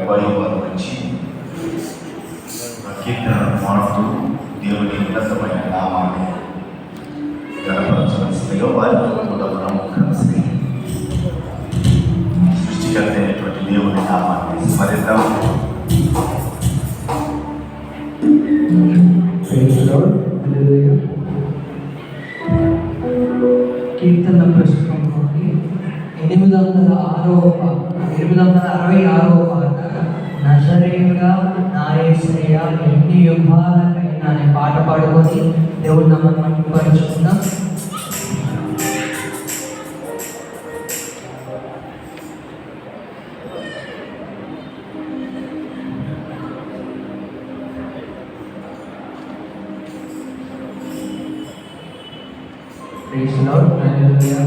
వారు వచ్చి కీర్తన మాడుతూ దేవుని ఉన్నతమైన నామాన్ని గణపరచవలసిందిగా వారితో కూడా మనం కలిసి సృష్టికర్త అయినటువంటి దేవుని నామాన్ని స్మరిద్దాం. కీర్తన పుస్తకంలోని 866వ పాట నజరేయుడా నా యేసయ్యా ఎన్ని యుగాలకైనా అనే పాట పాడుకొని దేవుడు నామమును మహిమపరుచుకుందాం. Praise the Lord. Hallelujah.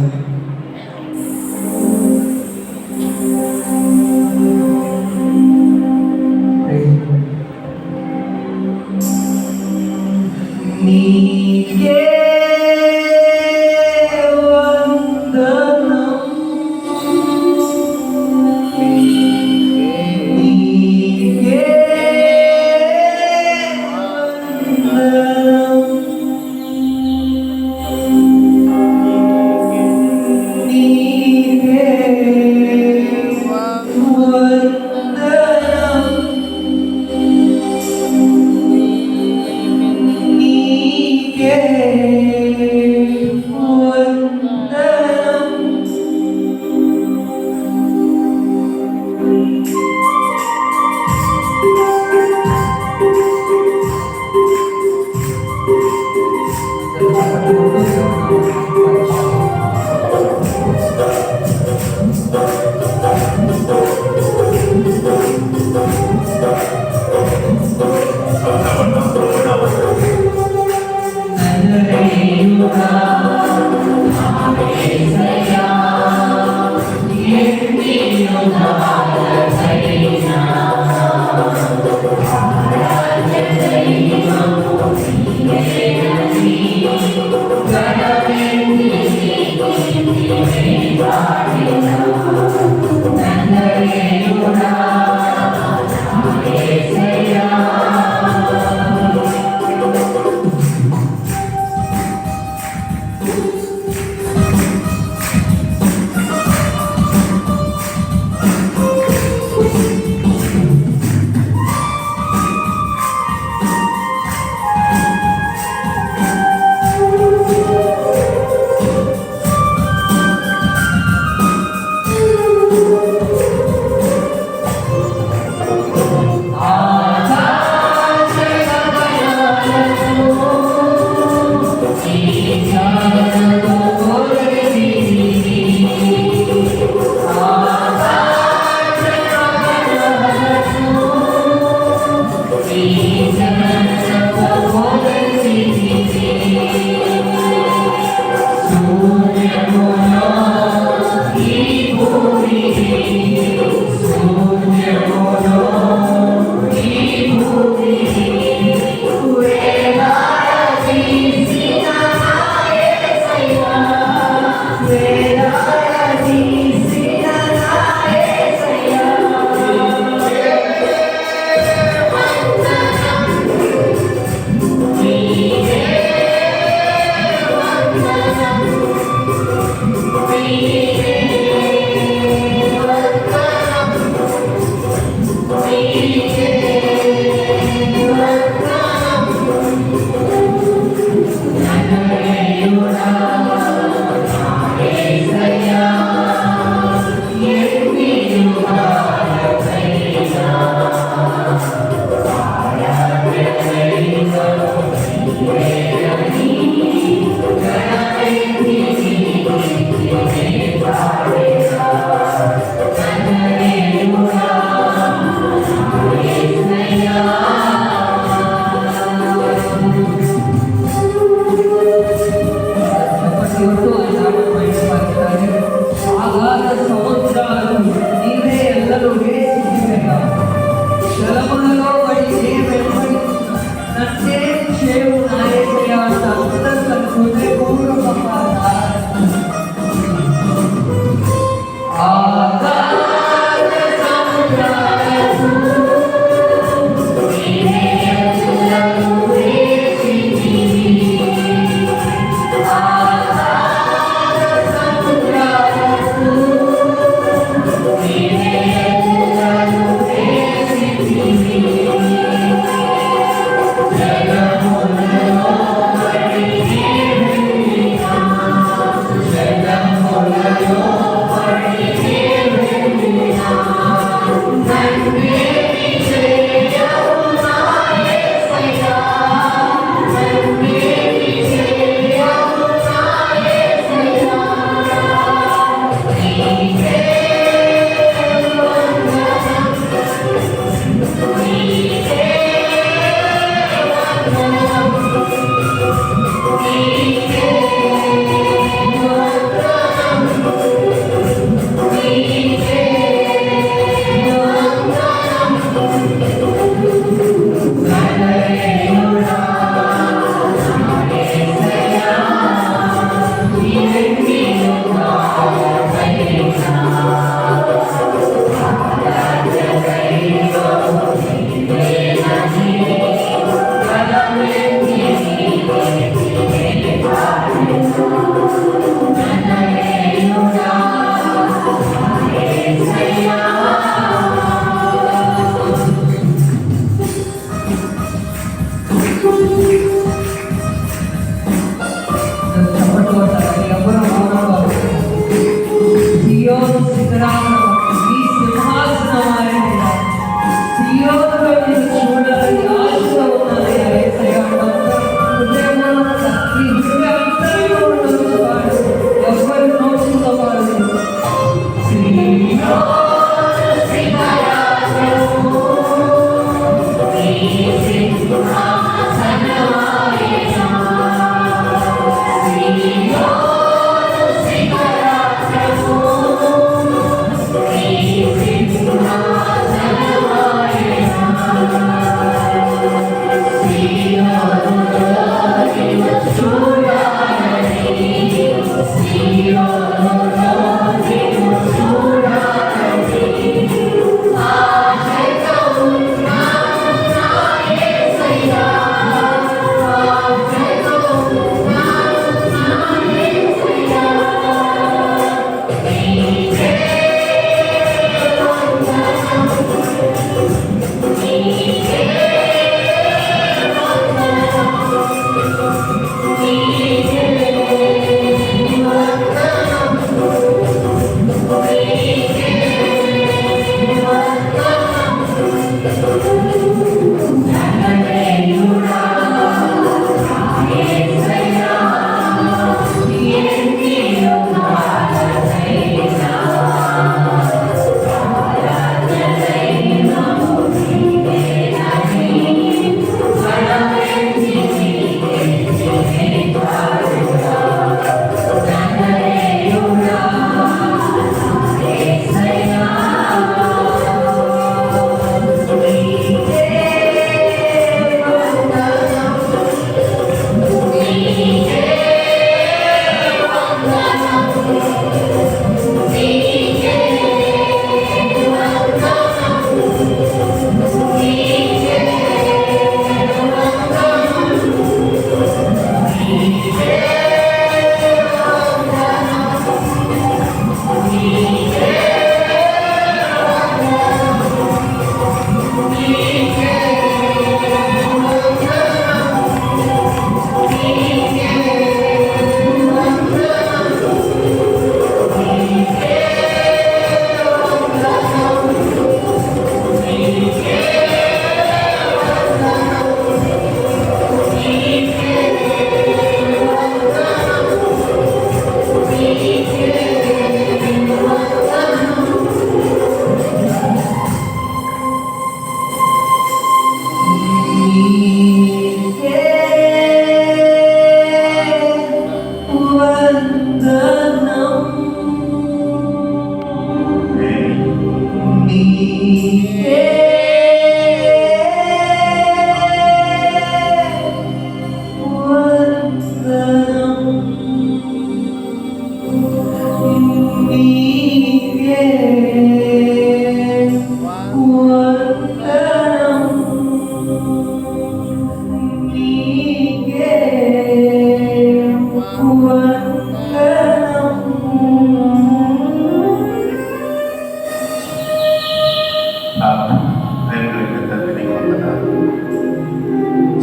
నీకే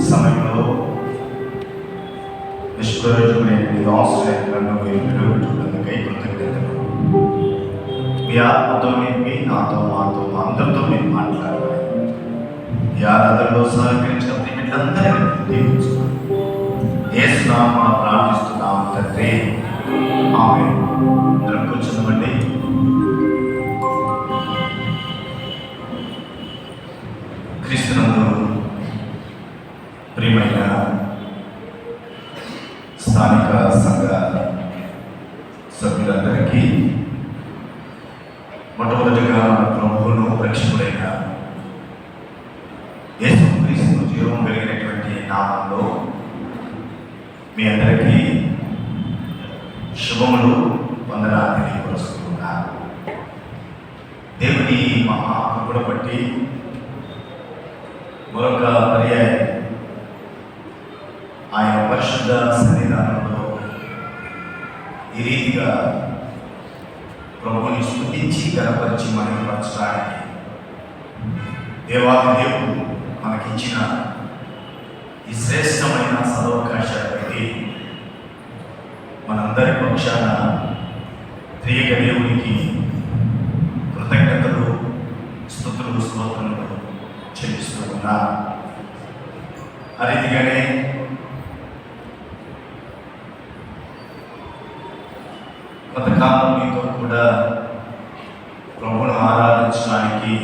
సమయంలో నిష్ప్రయోజకులైన నివాసులైన చూడడానికై కృతజ్ఞతలు. మీ ఆత్మతో నింపి నాతో మాతో మా అందరితో మీరు మాట్లాడాలి. ఈ ఆరాధనలో సహకరించిన బిడ్డలందరినీ దీవించుకోండి. యేసు నామమున ప్రార్థిస్తున్నాము తండ్రి, ఆమేన్. అందరం కూర్చున్నామండి. క్రీస్తునందు ప్రియమైన స్థానిక సంఘ సభ్యులందరికీ మొట్టమొదటిగా ప్రభువును రక్షకుడైన యేసుక్రీస్తు జీవం కలిగినటువంటి నామంలో మీ అందరికీ శుభములు, వందనాలు తెలియపరుస్తున్నాను. దేవుని మహాకృపను బట్టి మరొక పర్యాయం ఆయన పరిశుద్ధ సన్నిధానంలో ఈ రీతిగా ప్రభుని స్తుతించి గణపరిచి మహిమపరచడానికి దేవాది దేవుడు మనకిచ్చిన ఈ శ్రేష్టమైన సదవకాశాన్ని మనందరి పక్షాన త్రియక దేవునికి కృతజ్ఞతలు, స్తుతులు, స్తోత్రములు చెల్లిస్తూ ఉన్నా. ఆ రీతిగానే కొంతకాలం మీతో కూడా ప్రభువును ఆరాధించడానికి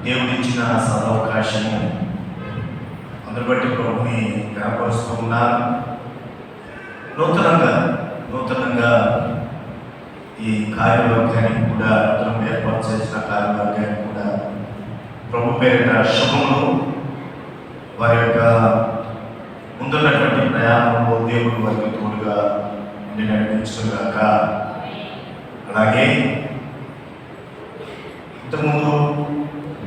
దేవుడిచ్చిన సదవకాశము, అందరి బట్టి ప్రభుని కనపరుస్తూ ఉన్నారు. నూతనంగా ఈ కార్యవర్గానికి కూడా, నూతనంగా ఏర్పాటు చేసిన కార్యవర్గానికి కూడా ప్రభు పేరిట శుభములు. వారి యొక్క ముందున్నటువంటి ప్రయాణంలో దేవుడు వారికి తోడుగా ఉండి నడిపించుగాక. అలాగే ఇంతకుముందు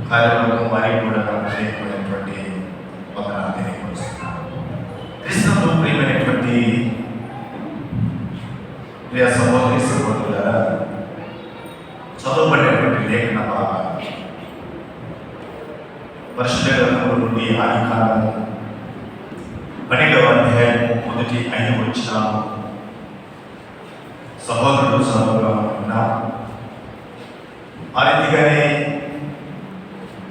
కార్యవర్గం వారికి కూడా ప్రత్యేకమైనటువంటి వందనాలు తెలియపరుస్తున్నాను. క్రీస్తునందు ప్రియమైనటువంటి ప్రియ సహోదరి సహోదరులారా, చదవబడినటువంటి లేఖన భాగం పరిశుద్ధ గ్రంథముల నుండి ఆదికాండము 12వ అధ్యాయము 1-5 వచనాలు సహోదరుడు సహోదరులు ఉన్నారు. ఆ రీతిగానే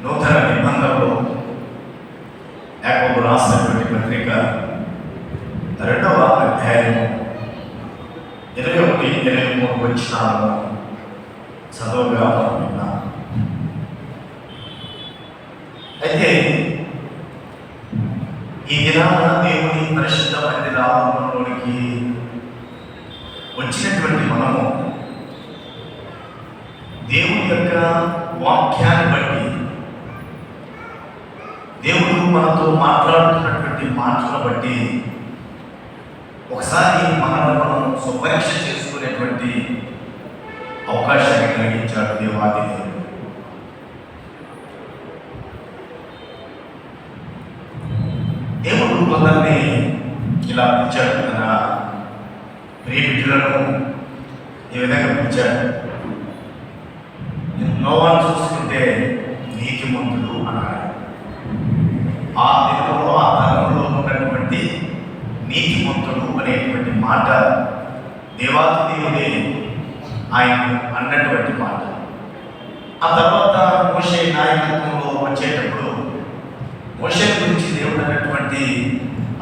నూతన నిబంధనలో యాకోబు రాసినటువంటి పత్రిక 2వ అధ్యాయము 21-23 వచనాలను చదువుగా విన్నాం. అయితే ఈ దినాన దేవుని పరిశుద్ధ మందిరాలలోనికి వచ్చినటువంటి మనము దేవుని యొక్క వాక్యాన్ని బట్టి, దేవుడు మనతో మాట్లాడుతున్నటువంటి మాటలను బట్టి ఒకసారి మనం స్వపరీక్ష చేసుకునేటువంటి అవకాశాన్ని కలిగించాడు దేవాది దేవుడు. దేవుడు కొందరిని ఇలా పిలిచాడు, తన ప్రియ బిడ్డలను ఈ విధంగా పిలిచాడు. నోవాను చూసుకుంటే నీతిమంతుడు అన్నాడు. ఆ దినంలో, ఆ తరంలో ఉన్నటువంటి నీతిమంతుడు అనేటువంటి మాట దేవాది దేవుడే ఆయన అన్నటువంటి మాట. ఆ తర్వాత మోషే నాయకత్వంలో వచ్చేటప్పుడు మోషే గురించి దేవుడు అన్నటువంటి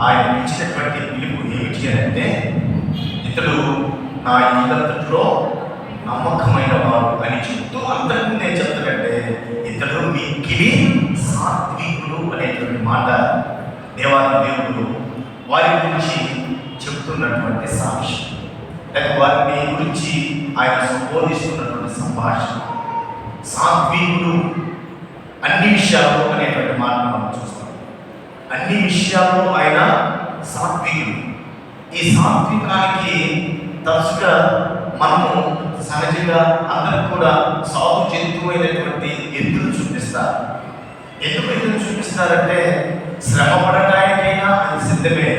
ఆయన ఇచ్చినటువంటి పిలుపు ఏమిటి అంటే, ఇతడు నా ఇల్లంతట్లో నమ్మకమైన వాడు అని చెప్తూ అంతకుముందే చెప్తాడంటే, ఇతడు మిక్కిలి సాత్వికుడు అనేటువంటి మాట దేవాది దేవుడు వారి గురించి చెప్తున్నటువంటి సాక్ష్యం, లేక వారిని గురించి ఆయన సంబోధిస్తున్నటువంటి సంభాషణ. సాత్వికుడు అన్ని విషయాల్లో అనేటువంటి మాట మనం చూస్తాం. అన్ని విషయాల్లో ఆయన సాత్వికుడు. ఈ సాత్వికానికి తరచుగా మనము సహజంగా అందరికి కూడా సాగు జంతువు అయినటువంటి ఎద్దులు చూపిస్తాం. చూపిస్తారు. ఎందుకు ఎదురు చూపిస్తారంటే శ్రమ పడటానికైనా అది సిద్ధమే,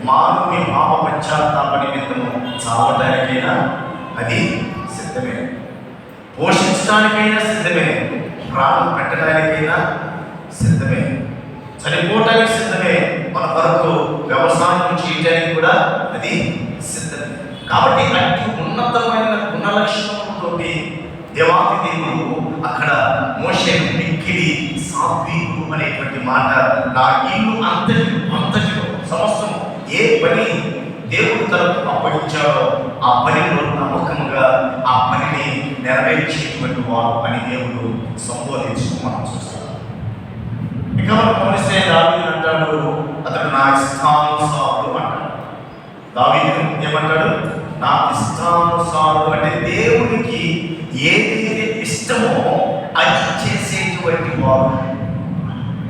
మానవుని పాప పశ్చాత్తాప నిమిత్తము చావటానికైనా అది సిద్ధమే, పోషించడానికైనా సిద్ధమే, ప్రాణం పెట్టడానికైనా సిద్ధమే, చనిపోవటానికి సిద్ధమే, మన కొరకు వ్యవసాయం చేయడానికి కూడా అది సిద్ధమే. కాబట్టి అట్టి ఉన్నతమైన గుణలక్షణంతో దేవాది దేవుడు అక్కడ మోషేను మిక్కిలి సాత్వికుడు అనేటువంటి మాట, నా ఇల్లు అంతటిలో సమస్తం ఏ పని దేవుడు తనకు అప్పగించాడో ఆ పనిలో నమ్మకముగా ఆ పనిని నెరవేర్చేటువంటి వాడు అని దేవుడు సంబోధించడం మనం చూస్తాం. ఇక మనం గమనిస్తే దావీదు అంటాడు, అతడు నా ఇష్టానుసారుడు అంటాడు. దావీదు ఏమంటాడు? నా ఇష్టానుసారుడు అంటే దేవునికి ఏదైతే ఇష్టమో అది చేసేటువంటి వాడు,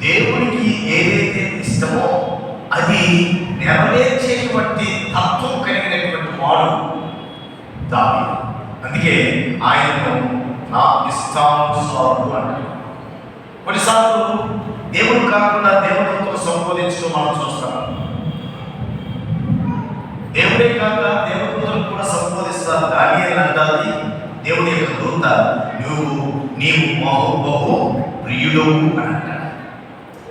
దేవునికి ఏదైతే ఇష్టమో అది నెరవేర్చేటువంటి తత్వం కలిగినటువంటి వాడు దావీదు. అందుకే ఆయనను నా ఇష్టానుసారుడు అంటాడు. కొన్నిసార్లు దేవుడు కాకుండా దేవుడితో సంబోధించడం మనం చూస్తాం. దేవుడే కాక దేవదూతలు కూడా సంబోధిస్తారు. దానియేలు అంటాది దేవుడి యొక్క దూత, నీవు బహు ప్రియుడు అని అంటాడు.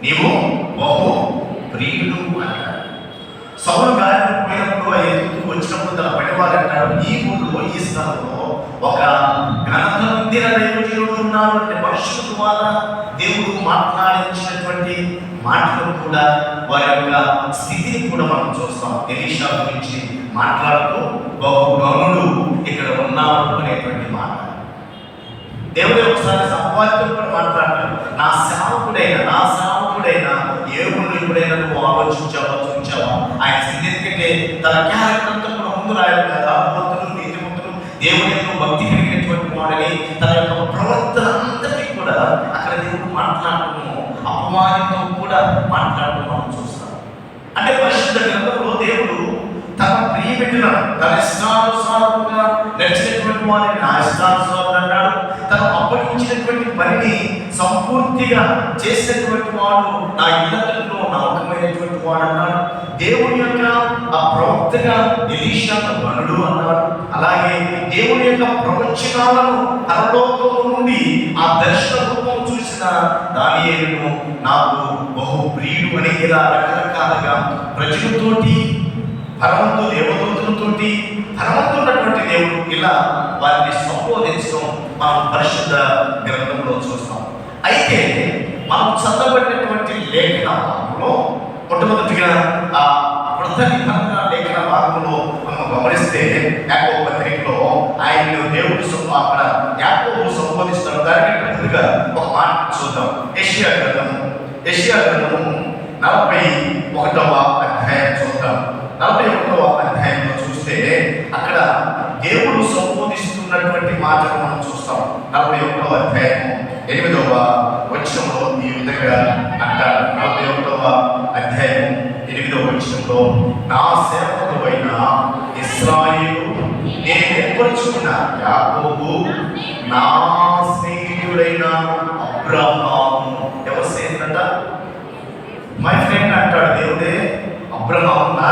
నీవు బహు ప్రియుడు అంటాడు. సౌలు గాలికి పోయినప్పుడు ఎదుగుతూ వచ్చినప్పుడు తన పడివారు అంటాడు, ఈ ఊళ్ళో ఈ స్థలంలో ఒక ఘనత పొందిన దైవజనుడు ఉన్నాడు అంటే మనుషుల ద్వారా దేవుడు మాట్లాడించినటువంటి మాటలు కూడా వారి యొక్క స్థితిని కూడా మనం చూస్తాం. ఎలీషా గురించి మాట్లాడుతూ బహు గనుడు ఇక్కడ ఉన్నాడు అనేటువంటి మాట. దేవుడే ఒకసారి సంవాదితో కూడా మాట్లాడతాడు, నా సేవకుడైనా ఏ ఊళ్ళు ఎప్పుడైనా నువ్వు ఆలోచించావా చూచావా? ఆయన స్థితి ఎందుకంటే తన క్యారెక్టర్ అంతా కూడా ముందు రాయాలి కదా, భక్తులు నీతిమంతులు దేవుని యొక్క భక్తి కలిగినటువంటి వాడని తన యొక్క ప్రవర్తన అంతటి కూడా అక్కడ దేవుడు మాట్లాడటము, అపమానంతో కూడా మాట్లాడటం మనం చూస్తాం. అంటే పరిశుద్ధ గ్రంథంలో దేవుడు తన ప్రియబిడ్డల తన ఇష్టానుసారంగా నడిచినటువంటి వారిని నా ఇష్టానుసారం అన్నాడు. తను అప్పగించినటువంటి పనిని సంపూర్తిగా చేసినటువంటి వాడు నా ఇళ్ళలో నమ్మకమైనటువంటి వాడు అన్నాడు. దేవుని యొక్క ఆ ప్రవక్తగా ఎలీషాను గనుడు అన్నాడు. అలాగే దేవుని యొక్క ప్రవచనాలను పరలోకము నుండి ఆ దర్శన రూపం చూసిన దానియేలును నాకు బహు ప్రియుడు అని ఇలా రకరకాలుగా ప్రజలతోటి పరమంతు దేవదూతులతోటి పరమంతున్నటువంటి దేవుడు ఇలా వారిని సంబోధించడం మనం పరిశుద్ధ గ్రంథంలో చూస్తాం. అయితే మనం చదవబడినటువంటి లేఖన భాగంలో మొట్టమొదటిగా ఆ కృత నిబంధన లేఖన భాగంలో మనం గమనిస్తే యాకోబు పత్రికలో ఆయన దేవుడు అక్కడ యాకోబు సంబోధిస్తాడు. దానికి ముందుగా ఒక మాట చూద్దాం. యెషయా గ్రంథము 41వ అధ్యాయం చూద్దాం. 41వ అధ్యాయంలో చూస్తే అక్కడ దేవుడు సంబోధిస్తున్నటువంటి మాటను మనం చూస్తాం. 41వ అధ్యాయం 8వ వచనంలో ఈ విధంగా అంటారు. 41వ అధ్యాయం 8వ వచనంలో, నా సేవకుడైన ఇశ్రాయేలు నేను ఏర్పరచుకున్న యాకోబు, నా స్నేహితుడైన అబ్రహాము. ఎవరు స్నేహితుడంట? మై ఫ్రెండ్ అంటాడు దేవుడే. అబ్రహాము నా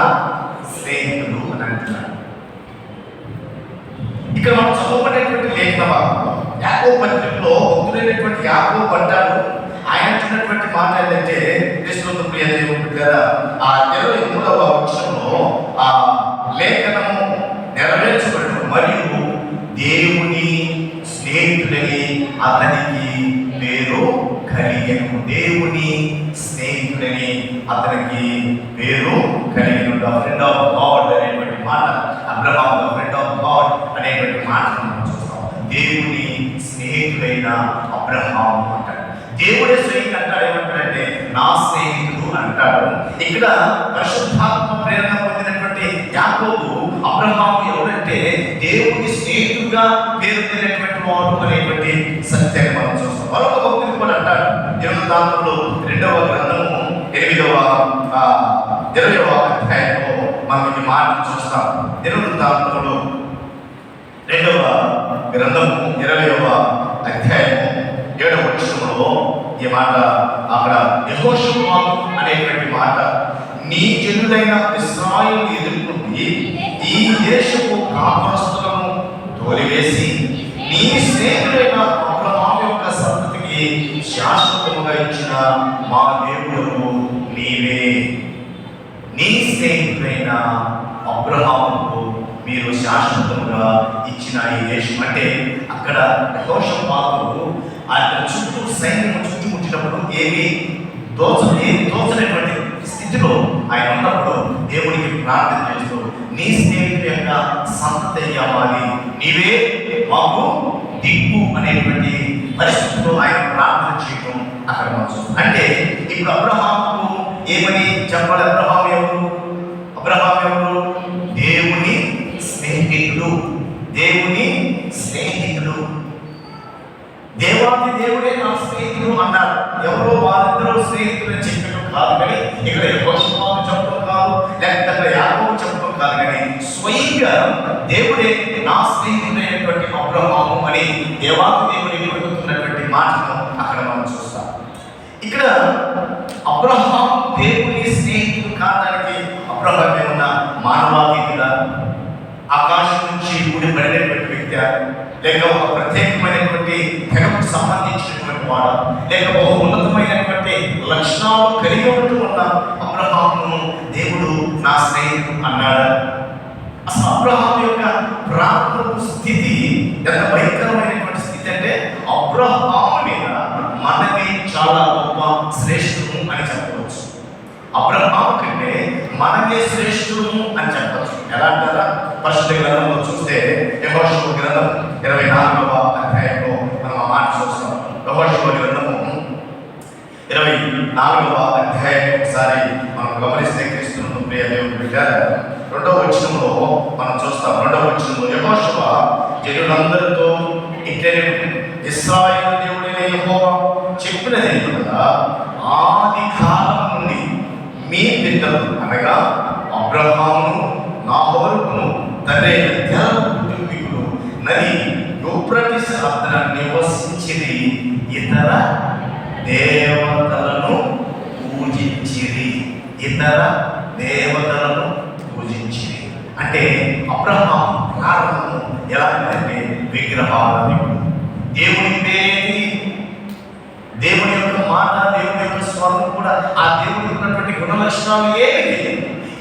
స్నేహితుడు అని అంటున్నాడు. ఇక్కడ మనం చదవబడేటువంటి లేఖన భాగంలో యాకోబు పత్రికలో భక్తుడైనటువంటి యాకోబు అంటాడు. ఆయన అంటున్నటువంటి మాట ఏంటంటే, క్రీస్తునందు ప్రియ దేవుడు కదా, ఆ 23వ వచనంలో ఆ లేఖనము నెరవేర్చబడడం మరియు దేవుని స్నేహితుడని అతనికి పేరు కలిగెను. దేవుని స్నేహితుడని అతనికి పేరు కలిగెను. ద ఫ్రెండ్ ఆఫ్ గాడ్ అనేటువంటి మాట, Abraham the friend of God అనేటువంటి మాటను మనం చూస్తాం. దేవుని స్నేహితుడైన అబ్రహాము అంటాడు. దేవుడే స్నేహితుడు అంటాడు. ఏమంటాడంటే నా స్నేహితుడు అంటాడు. ఇక్కడ పరిశుద్ధాత్మ ప్రేరణ పొందినటువంటి యాకోబు అబ్రహాము ఎవరంటే దేవుని స్నేహితుడుగా పేరు పొందినటువంటి వాడు అనేటువంటి సత్యాన్ని మనం చూస్తాం. మరొక భక్తుడు కూడా అంటాడు. దినవృత్తాంతంలో 2వ గ్రంథము 20వ అధ్యాయంలో మనం ఈ మాటను చూస్తాం. దినవృత్తాంతంలో 2వ గ్రంథము 20వ అధ్యాయము 7వ వచనంలో ఈ మాట అక్కడ యెహోషువాకు అనేటువంటి మాట, నీ జనులైన ఇశ్రాయేలు ఎదుర్కొంది ఈ దేశపు కాపురస్తులను తోలివేసి నీ స్నేహితుడైన అబ్రహాము యొక్క సంతతికి శాశ్వతముగా ఇచ్చిన మా దేవుడు నీవే. నీ స్నేహితుడైన అబ్రహాముకు మీరు శాశ్వతముగా ఇచ్చిన ఈ దేశం అంటే అక్కడ యెహోషువాకు ఆయన చుట్టూ సైన్యం చుట్టుముట్టినప్పుడు ఏమి తోచనటువంటి స్థితిలో ఆయన ఉన్నప్పుడు దేవుడికి ప్రార్థన చేస్తూ నీ స్నేహితుడి యొక్క సంతతి అవ్వాలి, నీవే మాకు దిక్కు అనేటువంటి పరిస్థితుల్లో ఆయన ప్రార్థన చేయడం అక్కడ అంటే ఇప్పుడు అబ్రహాముకు ఏమని చెప్పాలి? అబ్రహాము ఎవరు? దేవుని స్నేహితుడు. దేవుని స్నేహితుడు. దేవాది దేవుడే నా స్నేహితుడు అన్నారు. ఎవరో వారిద్దరూ స్నేహితులు చెప్పడం కాదు, కానీ ఇక్కడ యెహోషువాకు చెప్పడం కాదు, లేకపోతే యాకోబు చెప్పడం కాదు, కానీ స్వయంగా దేవుడే నా స్నేహితుడైనటువంటి అబ్రహాము అని దేవాది దేవుని పలుకుతున్నటువంటి మాటను అక్కడ మనం చూస్తాం. ఇక్కడ అబ్రహాం దేవుని స్నేహితుడు కావడానికి అబ్రహాం ఏమన్నా మానవాతీతుడా, ఆకాశం నుంచి ఊడిపడినటువంటి వ్యక్తి, లేక ఒక ప్రత్యేకమైనటువంటి తెగకు సంబంధించినటువంటి వాడు, లేక ఒక ఉన్నతమైనటువంటి లక్షణాలు కలిగి ఉంటూ ఉన్న అబ్రహామును దేవుడు నా స్నేహితుడు అన్నాడు. అసలు అబ్రహాం యొక్క ప్రారంభ స్థితి ఎంత భయంకరమైనటువంటి స్థితి అంటే అబ్రహాము మీద మనమే చాలా గొప్ప శ్రేష్ఠుడు అని చెప్పవచ్చు. అబ్రహాము కంటే మనమే శ్రేష్ఠుడు అని చెప్పవచ్చు. ఎలా అంటారా? పరిశుద్ధ గ్రంథంలో చూస్తే యెహోషువ గ్రంథం 24వ అధ్యాయంలో మనం ఆ మాట చూస్తాం. యెహోషువ గ్రంథము 24వ అధ్యాయం ఒకసారి మనం గమనిస్తే క్రీస్తును ప్రియ దేవుని బిడ్డలారా 2వ వచనంలో మనం చూస్తాం. 2వ వచనంలో యెహోషువ జనులందరితో ఇట్లనే ఇశ్రాయేలు దేవుడైన యెహోవా చెప్పినది కదా, ఆది కాలం నుండి మీ పితరులు అనగా అబ్రహామును నాహోరును తండ్రి కుటుంబీకులు నది యూఫ్రటీసు అద్దన నివసించిరి, ఇతర దేవతలను పూజించిరి. అంటే అబ్రహాం ప్రారంభం ఎలాంటిదంటే విగ్రహారాధకుడు. దేవుని పేరు, దేవుని యొక్క మాట, దేవుని యొక్క స్వరం కూడా ఆ దేవుని ఉన్నటువంటి గుణ లక్షణాలు ఏమిటి,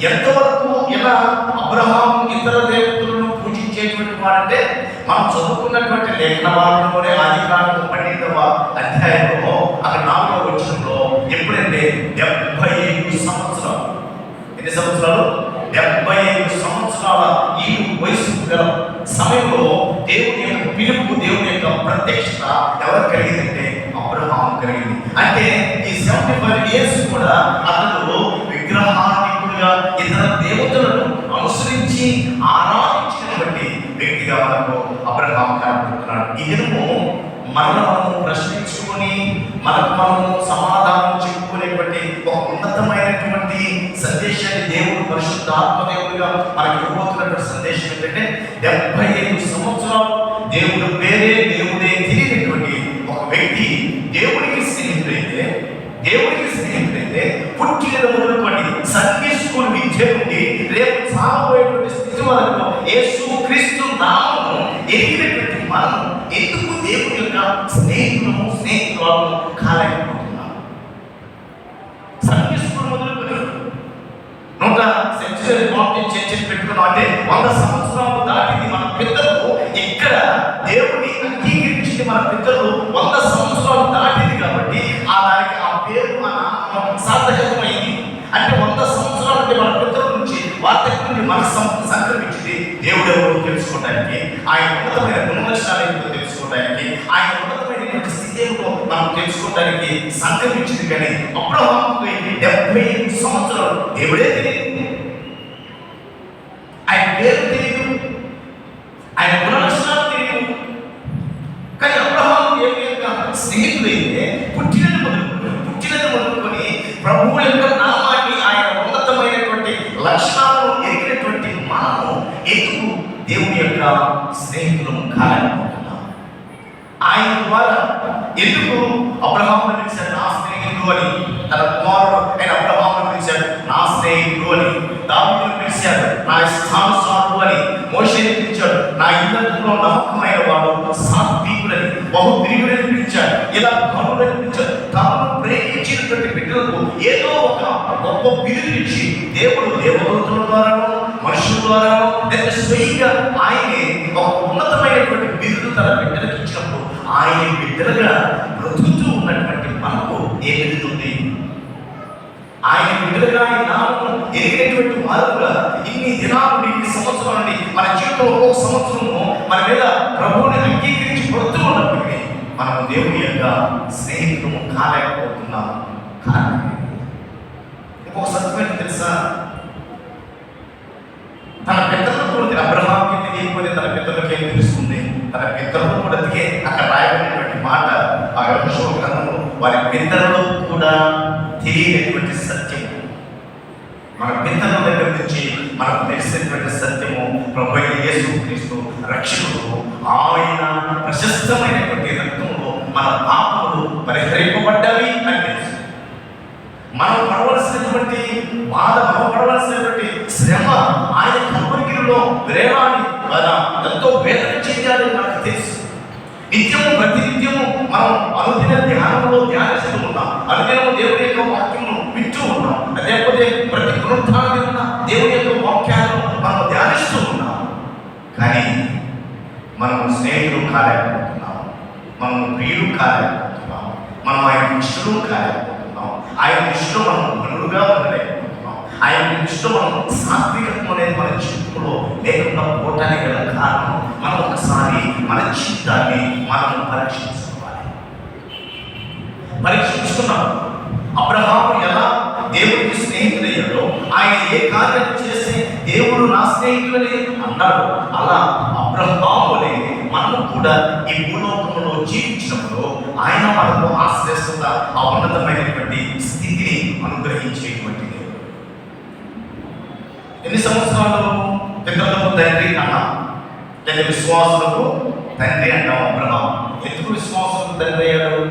ఎంతవరకు ఎలా అబ్రహాం ఇతర దేవతలను పూజించేటువంటి వాడంటే మనం చదువుకున్నటువంటి లేఖన భాగంలోనే ఆదికాండము 12వ అధ్యాయంలో అక్కడ 4వ వచనంలో ఎప్పుడంటే 75 సంవత్సరాలు, ఎన్ని సంవత్సరాలు? 75 సంవత్సరాల ఈ వయసు గల సమయంలో దేవుని యొక్క పిలుపు, దేవుని యొక్క ప్రత్యక్షత ఎవరు కలిగిందంటే అబ్రహాం కలిగింది. అంటే ఈ 75 ఇయర్స్ కూడా అతడు విగ్రహానికుడిగా ఇతర దేవతలను అనుసరించి ఆరాధించినటువంటి వ్యక్తిగా మనకు అబ్రహాం కనబడుతున్నాడు. ఈ దినము మనము ప్రశ్నించుకొని మనము సమాధానం చెప్పుకునేటువంటి ఒక ఉన్నతమైనటువంటి సందేశాన్ని దేవుడు పరిశుద్ధాత్మ దేవుడిగా మనకి ఇవ్వబోతున్నటువంటి సందేశం ఏంటంటే 75 సంవత్సరాలు దేవుడు పేరే దేవుడే తెలియనటువంటి ఒక వ్యక్తి దేవుడికి స్నేహితుడైతే పుట్టిన మొదలుకొని సండే స్కూల్ విద్య నుండి రేపు సాగబోయేటువంటి స్థితి వరకు యేసు క్రీస్తు నామమును ఎరిగినటువంటి మనం ఎందుకు దేవుని యొక్క స్నేహితులను కాలేకపోతున్నాం? సండే స్కూల్ మొదలుకొని 100 సెంచరీ బాప్టిస్ట్ చర్చ్ పెట్టుకున్నాం అంటే 100 సంవత్సరాలు దాటింది. మన పితరులు ఇక్కడ దేవుని అంగీకరించింది, మన పితరులు 100 సంవత్సరాలు దాటింది కాబట్టి ఆ దానికి ఆ పేరు ఆ నామం సార్థకమైంది. అంటే 100 సంవత్సరాల నుండి మన పితరుల నుంచి వార్తకు నుండి మన సంక్రమించింది దేవుడు ఎవరు తెలుసుకోవడానికి, ఆయన ఉన్నతమైన గుణలక్షణాలు ఏమిటో తెలుసుకోవడానికి, ఆయన ఉన్నతమైనటువంటి స్థితి ఏమిటో మనం తెలుసుకోవడానికి సంక్రమించింది. కానీ అబ్రహాముకు 75 సంవత్సరాలు దేవుడే తెలియదు, ఆయన పేరు తెలియదు, ఆయన గుణలక్షణాలు తెలియదు. కానీ అబ్రహాము దేవుని యొక్క స్నేహితుడైతే పుట్టినది మొదలుకొని ప్రభువు యొక్క నామాన్ని, ఆయన ఉన్నతమైనటువంటి లక్షణాలను ఎరిగినటువంటి మనము ఎందుకు దేవుని యొక్క స్నేహితులను కాలేకపోతున్నాం? ఆయన ద్వారా ఎందుకు అబ్రహామును పిలిచాడు నా స్నేహితుడు అని, తన కుమారుడు ఆయన అబ్రహామును పిలిచాడు నా స్నేహితుడు అని, దావీదును పిలిచాడు నా ఇష్టానుసారుడు అని, మోషేని పిలిచాడు నా ఇల్లందులో నమ్మకమైన వాడు సాత్వికుడని, బహుప్రియుడని పిలిచాడు, ఇలా ఘనుడని పిలిచాడు. తాను ప్రేమించినటువంటి బిడ్డలకు ఏదో ఒక గొప్ప బిరుదునిచ్చి దేవుడు దేవదూతల ద్వారానో మనుషుల ద్వారానో లేదా స్వయంగా ఆయనే ఒక ఉన్నతమైనటువంటి బిరుదు తన బిడ్డలకు ఇచ్చినప్పుడు ఆయన బిడ్డలుగా బ్రతుకుతూ ఉన్నటువంటి మనకు ఏ బిరుదు ఉంది? ఆయన బిడ్డలుగా ఆయన నామం ఎరిగినటువంటి వారుగా ఇన్ని దినాలు ఇన్ని సంవత్సరాల నుండి మన జీవితంలో ఒక్కొక్క సంవత్సరము మన మీద ప్రభువుని అంగీకరించి పడుతూ ఉన్నప్పటికీ మనము దేవుని యొక్క స్నేహితులు కాలేకపోతున్నాం. కారణం ఇంకొక సత్యం తెలుసా? తన పితరులకు కూడా అబ్రహాంకి తెలియకపోతే తన పితరులకు ఏం తెలుస్తుంది? తన పితరులు కూడా అక్కడ రాయబడినటువంటి మాట ఆ యెహోషువ గ్రంథంలో వారి పితరులు కూడా తెలియనటువంటి సత్యము, మన పితరుల దగ్గర నుంచి మనకు తెలిసినటువంటి సత్యము ప్రభువైన యేసుక్రీస్తు రక్షకుడు. ఆయన ప్రశస్తమైనటువంటి రక్తంలో మన పాపములు పరిహరింపబడ్డవి అని తెలుసు. మనం పడవలసినటువంటి బాధ, మనం పడవలసినటువంటి శ్రమ ఆయన కల్వరిగిరిలో వేలాడి ఎంతో వేదన చెందాలని నాకు తెలుసు. నిత్యము ప్రతినిత్యము మనం అనుదిన ధ్యానంలో ధ్యానిస్తూ ఉన్నాం, అనుదినము దేవుని యొక్క వాక్యమును వింటూ ఉన్నాం, లేకపోతే ప్రతి పునరుత్థానం దేవుని యొక్క వాక్యాలను మనం ధ్యానిస్తూ ఉన్నాం. కానీ మనము స్నేహితులు కాలేకపోతున్నాం, మనము ప్రియులు కాలేకపోతున్నాం, మనం ఆయన ఇష్టలు కాలేకపోతున్నాం, ఆయన దృష్టిలో మనం మనులుగా ఉండలేకపోతున్నాం, ఆయన దృష్టిలో మనం సాత్వికత్వం అనేది మన జీవితంలో లేకుండా పోవటానికి గల కారణం మనం ఒకసారి మన జీవితాన్ని మనం పరీక్షించుకున్నాం. అబ్రహాము ఎలా దేవుడికి స్నేహితుడయ్యాడో, ఆయన ఏ కార్యం చేస్తే దేవుడు నా స్నేహితుడని అన్నాడు, అలా అబ్రహాములే మనం కూడా ఈ భూలోకంలో జీవించినప్పుడు ఆయన మనకు ఆ శ్రేష్టత, ఆ ఉన్నతమైనటువంటి స్థితిని అనుగ్రహించేటువంటి దేవుడు. ఎన్ని సంవత్సరాలు పితరులకు తండ్రి అన్నా, లేదా విశ్వాసులకు తండ్రి అంటాం అబ్రహాం. ఎందుకు విశ్వాసులకు తండ్రి అయ్యాడు?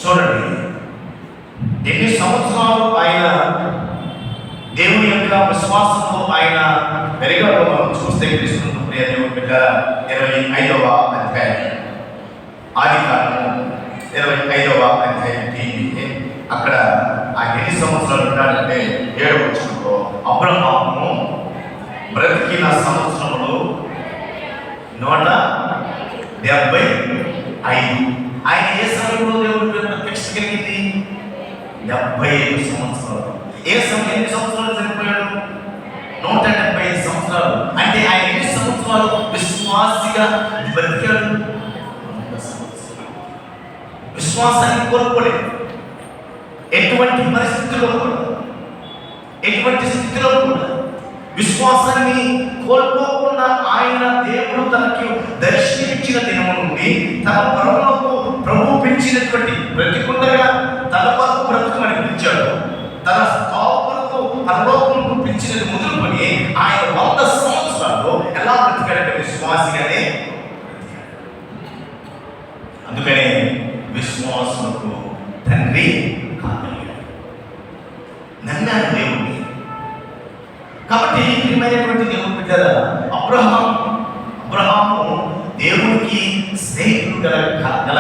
చూడండి, ఎన్ని సంవత్సరాలు ఆయన దేవుని యొక్క విశ్వాసంతో ఆయన పెరిగాడో మనం చూస్తే క్రీస్తు ప్రియ దేవుని బిడ్డ 25వ అధ్యాయం, ఆదికాండము 25వ అధ్యాయం తీయండి. అక్కడ ఆయన ఎన్ని సంవత్సరాలు ఉన్నాడంటే 7వ వచనంలో అబ్రహాము బ్రతికిన సంవత్సరములు 175. ఆయన ఏ సమయంలో దేవుడి మీద ప్రత్యక్ష కలిగింది? 75 సంవత్సరాలు. ఎన్ని సంవత్సరాలు చనిపోయాడు? 175 సంవత్సరాలు. అంటే ఆయన ఎన్ని సంవత్సరాలు విశ్వాసిగా బ్రతికాడు? విశ్వాసాన్ని కోల్పోలేదు. ఎటువంటి పరిస్థితుల్లో కూడా, ఎటువంటి స్థితిలో కూడా విశ్వాసాన్ని కోల్పోకుండా ఆయన దేవుడు తనకి దర్శనమిచ్చిన దినము నుండి తన పరములకు ప్రభు పిలిచినటువంటి బ్రతికుండగా తన కొరకు బ్రతుకమని పిలిచాడు, తన తావు కొరకు పరలోకములకు పిలిచినది మొదలుకొని ఆయన 100 సంవత్సరాలు ఎలా బ్రతికాడంటే విశ్వాసిగానే. అందుకనే విశ్వాసులకు తండ్రి కాగలిగాడు, నమ్మాడు దేవుడిని. కాబట్టి ప్రియమైనటువంటి దేవుని బిడ్డలారా, అబ్రహాము దేవునికి స్నేహితుడు గల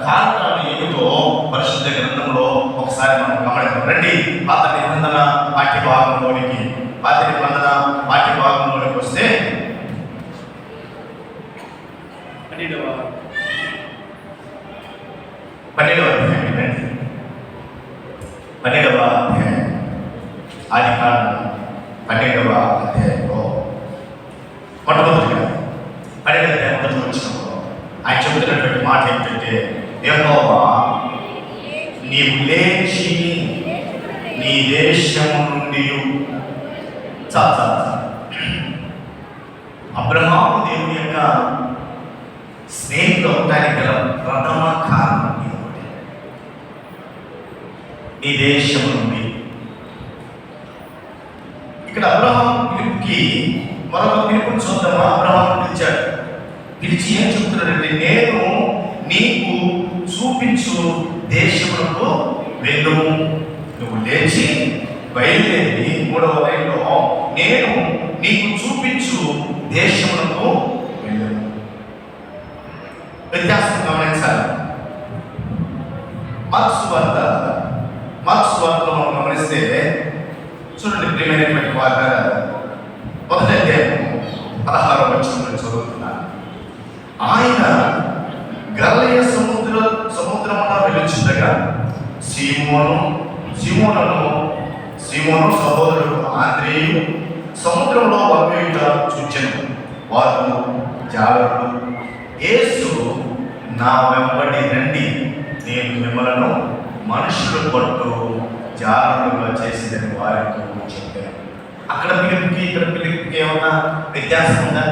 కారణాలు ఏమిటో పరిశుద్ధ గ్రంథంలో ఒకసారి మనం గమనిద్దాం. రండి, పాత నిబంధన పాఠ్యభాగంలోనికి వస్తే 12వ అధ్యాయం ఆదికాండం 12వ అధ్యాయంలో మొట్టమొదటిగా 12వ అధ్యాయం మొదటి వచ్చినప్పుడు ఆయన చెబుతున్నటువంటి మాట ఏంటంటే, యెహోవా నీవు లేచి నీ దేశము నుండి అబ్రహాము దేవుని యొక్క స్నేహితులు అవడానికి గల ప్రథమ కారణం నీ దేశము నుండి. ఇక్కడ అబ్రహాం పిలుపుకి మరొక పిలుపుని చూద్దామా? అబ్రహాం పిలిచాడు, పిలిచి ఏం చెప్తున్నాడంటే, నేను నీకు దేశములకు వెళ్ళుము. నువ్వు లేచి బయలుదేరి 3వ లైన్లో నేను నీకు చూపించు దేశములకు వెళ్ళుము. వ్యత్యాసం గమనించాలి. మార్క్స్ వార్తలో మనం గమనిస్తే చూడండి ప్రియమైనటువంటి వార్త, మొదటి అధ్యాయం 16వ వచనంలో చదువుతున్నాను. ఆయన గలిలయ సముద్రమున వెలుచుండగా సీమోను సహోదరుడు ఆంద్రేయు సముద్రంలో వలవేయుట చూచెను. వారు జాలరులు, యేసు నా వెంబడి రండి, నేను మిమ్మలను మనుషులు పట్టు జాలరులుగా చేసేదని వారితో చెప్పాను. అక్కడ పిలుపుకి ఇక్కడ పిలుపుకి ఏమన్నా వ్యత్యాసం ఉందా?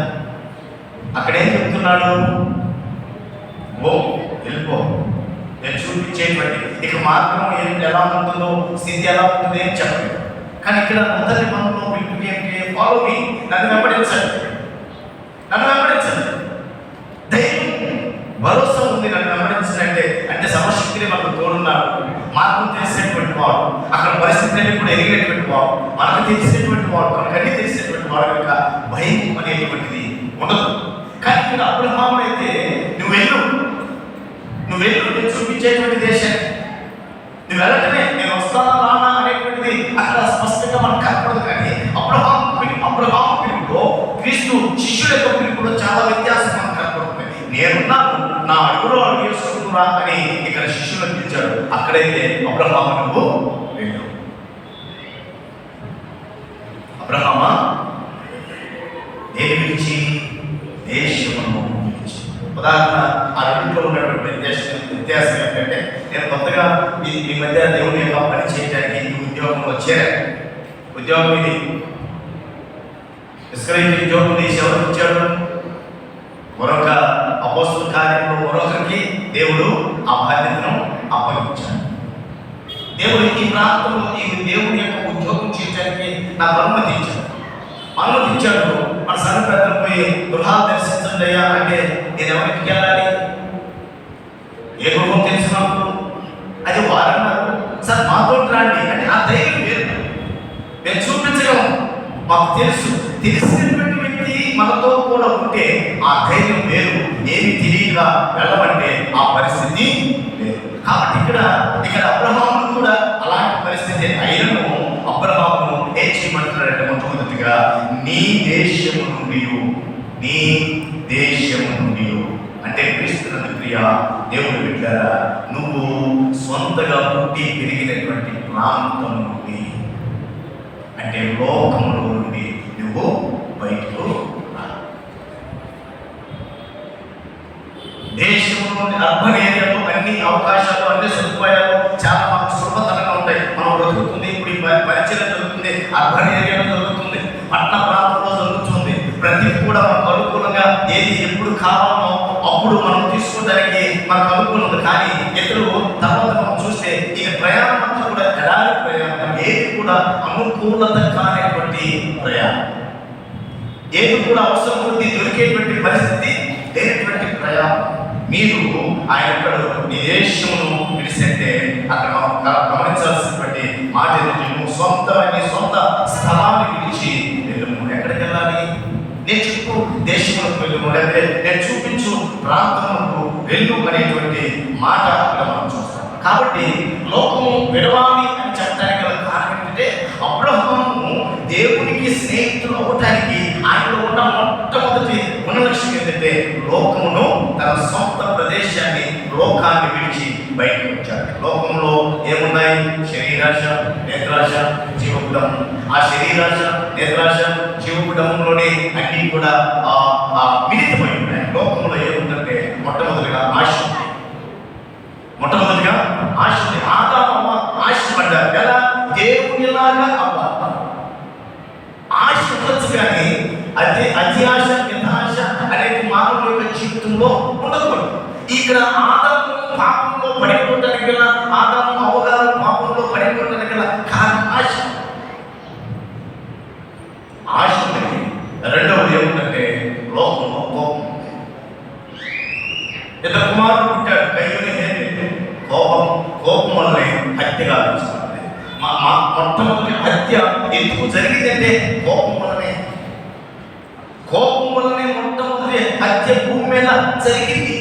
అక్కడేం చెప్తున్నాడు? ఓ వెళ్ళిపో, నేను చూపించేటువంటి ఇక మార్గం ఎలా ఉంటుందో, స్థితి ఎలా ఉంటుంది అని చెప్పలేదు. కానీ ఇక్కడ మొదటి మనలో పిలుపుకి ఏంటి? ఫాలో మీ, నన్ను వెంబడించండి, ధైర్యం భరోసా ఉంది. నన్ను వెంబడించినట్టే అంటే సమశక్తిని మనకు తోడున్నాడు. మార్గం తెలిసినటువంటి వాడు, అక్కడ పరిస్థితులన్నీ కూడా ఎరిగినటువంటి వాడు, మనకు తెలిసినటువంటి వాడు, మనకు అన్ని తెలిసినటువంటి వాడు కనుక భయం అనేటువంటిది ఉండదు. కానీ ఇక్కడ అబ్రహాము అయితే నువ్వు వెళ్ళు, నేను చూపించేటువంటి దేశాన్ని నువ్వు వెళ్ళటమే, నేను వస్తానా రానా అనేటువంటిది అక్కడ స్పష్టంగా మనకు కనపడదు. కానీ అబ్రహాము పిలుపులో, క్రీస్తు శిష్యుల యొక్క పిలుపులో చాలా వ్యత్యాసం మనకు కనపడుతుంది. నేనున్నాను, నా అడుగులో అడుగు వేసుకుంటున్నా అని ఇక్కడ శిష్యులను పిలిచాడు. అక్కడైతే అబ్రహాము నువ్వు వెళ్ళు. అబ్రహామా దేని గురించి? దేశమును గురించి. ఉదాహరణ ఆ రెండింటిలో ఉన్నటువంటి వ్యత్యాసం ఏంటంటే, నేను కొత్తగా మీ మధ్య దేవుని యొక్క పని చేయడానికి ఈ ఉద్యోగంలో చేరాను. ఉద్యోగం ఇది ఇస్రాయేలు ఉద్యోగం తీసి ఎవరికి ఇచ్చాడు? మరొక అపోస్తల కార్యంలో మరొకరికి దేవుడు ఆ బాధ్యతను అప్పగించాడు. దేవుడు ఈ ప్రాంతంలో ఈ దేవుని యొక్క ఉద్యోగం చేయడానికి నాకు అనుమతించాడు. మన సంఘ పెద్దలు పోయి గృహాలు దర్శించండి అయ్యా అంటే నేను ఎవరికి వెళ్ళాలి? ఏ గృహం తెలిసినప్పుడు అది వారన్నారు. సార్ మాతో రండి అంటే ఆ ధైర్యం వేరు, నేను చూపించగలను. మాకు తెలిసినటువంటి వ్యక్తి మనతో కూడా ఉంటే ఆ ధైర్యం వేరు. ఏమి తెలియక వెళ్ళమంటే ఆ పరిస్థితి వేరు. కాబట్టి ఇక్కడ అబ్రహామును కూడా అలాంటి పరిస్థితి అయినను అబ్రహామును ఏం చేయమంటున్నాడంటే, మొట్టమొదటిగా నీ దేశము నుండి అంటే క్రీస్తునందు ప్రియ దేవుడు బిడ్డలారా, నువ్వు సొంతగా పుట్టి పెరిగినటువంటి ప్రాంతం నుండి అంటే లోకంలో నుండి నువ్వు బయటకు రా. దేశంలో అర్బన్ ఏరియాలో అన్ని అవకాశాలు, అన్ని సదుపాయాలు చాలా మాకు సులభతరంగా ఉంటాయి. మనం బ్రతుకుతుంది ఇప్పుడు ఈ పరిచయం జరుగుతుంది, అర్బన్ ఏరియాలో జరుగుతుంది, పట్టణ ప్రాంతంలో జరుగుతుంది. ప్రతి కూడా మనకు అనుకూలంగా ఏది ఎప్పుడు కావాలో అప్పుడు మనం తీసుకోవడానికి మనకు అనుకూలం ఉంది. కానీ ఇతరులు తర్వాత మనం చూస్తే ఇక ప్రయాణం అంతా కూడా ఎలాంటి ప్రయాణం, ఏది కూడా అనుకూలత కానిటువంటి ప్రయాణం, ఏది కూడా అవసరం ఉంది దొరికేటువంటి పరిస్థితి లేనటువంటి ప్రయాణం. మీరు ఆయన నీ దేశమును విడిసంటే అక్కడ మనం గమనించాల్సినటువంటి మాట ఏంటంటే, నువ్వు సొంత స్థలాన్ని విడిచి వెళ్ళము. ఎక్కడికి వెళ్ళాలి? నేను చెప్పు దేశములకు వెళ్ళము, లేకపోతే నేను చూపించు ప్రాంతములకు వెళ్ళు అనేటువంటి మాట అక్కడ మనం చూస్తాం. కాబట్టి లోకము విడవాలి అని చెప్పడానికి గల కారణం ఏంటంటే, అబ్రహాము దేవునికి స్నేహితులు అవ్వటానికి ఆయనలో ఉన్న మొట్టమొదటి లక్ష్యం ఏంటంటే, లోకమును తన సొంత ప్రదేశాన్ని లోకాన్ని విడిచి బయటకు వచ్చాడు. లోకంలో ఏమున్నాయి? శరీరాశ, నేత్రాశ, జీవపుడం. ఆ శరీరాశ, నేత్రాశ, జీవపుడంలోనే అన్ని కూడా మిళితమై ఉన్నాయి. లోకంలో ఏముందంటే మొట్టమొదటిగా ఆశ ఉంది. ఆదాము ఆశపడ్డారు కదా, దేవునిలాగా అవ్వాలి. ఆశ ఉండొచ్చు కానీ అతి ఆశ, మితాశ అనేది మానవుల యొక్క జీవితంలో ఉండకూడదు. ఇక్కడ ఆదాము పాపంలో పడిపోవడానికి గల, ఆదాము అవగాహన పాపంలో పడిపోవడానికి గల కారణం ఆశ ఉంది. రెండవది ఏముందంటే లోకంలో కోపం. ఇద్దరు కుమారుడు పుట్టాడు, కయ్యూని, హేబేలు. కోపం కోపం వల్లనే హత్యగా తీసుకుంటుంది. మొట్టమొదటి హత్య ఎందుకు జరిగిందంటే కోపం వల్లనే. కోపం వల్లనే మొట్టమొదటి హత్య భూమి మీద జరిగింది.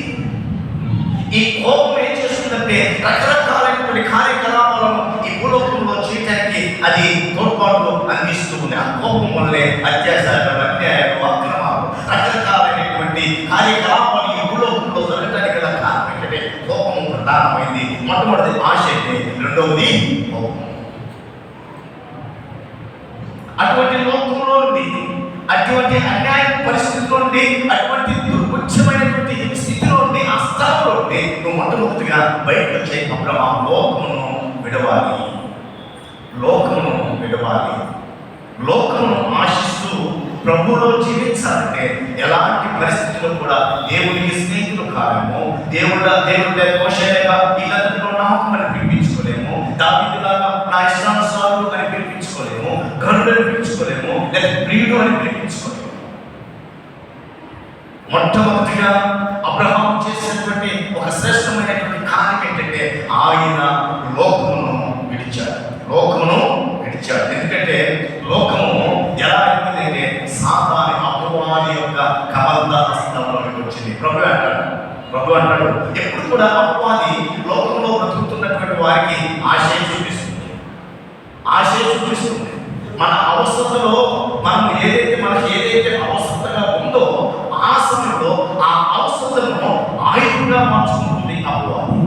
ఈ కోపం ఏం చేస్తుందంటే రకరకాలైనటువంటి కార్యకలాపాలను ఈ భూలోకంలో చేయడానికి అది తోడ్పాటు అందిస్తూ ఉంది. ఆ కోపం వల్లే అత్యాచారాలు, అన్యాయాలు, అక్రమాలు, రకరకాలైనటువంటి కార్యకలాపాలు ఈ భూలోకంలో జరగడానికి గల కారణం ఏంటంటే కోపం ప్రధానమైంది. మొట్టమొదటి ఆశ అయితే, రెండవది కోపం. అటువంటి లోకంలో నుండి, అటువంటి అన్యాయ పరిస్థితిలో నుండి, అటువంటి దుర్భిక్షమైనటువంటి స్థితిలో నుండి, ఆ స్థలంలో నుండి నువ్వు మొట్టమొదటిగా బయటకు వచ్చే అబ్రహాం లోకమును విడవాలి. లోకమును విడవాలి. లోకమును ఆశిస్తూ ప్రభువులో జీవించాలంటే ఎలాంటి పరిస్థితుల్లో కూడా దేవునికి స్నేహితులు కాలేము. దేవుడి మోషేలాగా ఇల్లంతలో నమ్మకం అని పిలిపించుకోలేము. దావీదులాగా నా ఇష్టానుసారులు అని పిలిపించుకోలేము. గరుడని పిలిపించుకోలేము. లేదా ప్రియుడు అని పిలిపించుకోలేము. మొట్టమొదటిగా అబ్రహాం చేసినటువంటి ఒక శ్రేష్టమైనటువంటి కార్యం ఏంటంటే ఆయన లోకమును విడిచాడు. లోకమును విడిచాడు. ఎందుకంటే లోకము ఎలా అయిపోయిందంటే సాతాను అపవాది యొక్క కబంధ హస్తంలోకి వచ్చింది. ప్రభు అంటాడు ఎప్పుడు కూడా అపవాది లోకంలో బ్రతుకుతున్నటువంటి వారికి ఆశయం చూపిస్తుంది. మన అవసరతలో మనకి ఏదైతే అవసరతగా ఉందో ఆ సమయంలో ఆ అవసరతను ఆయుధంగా మార్చుకుంటుంది అపవాది.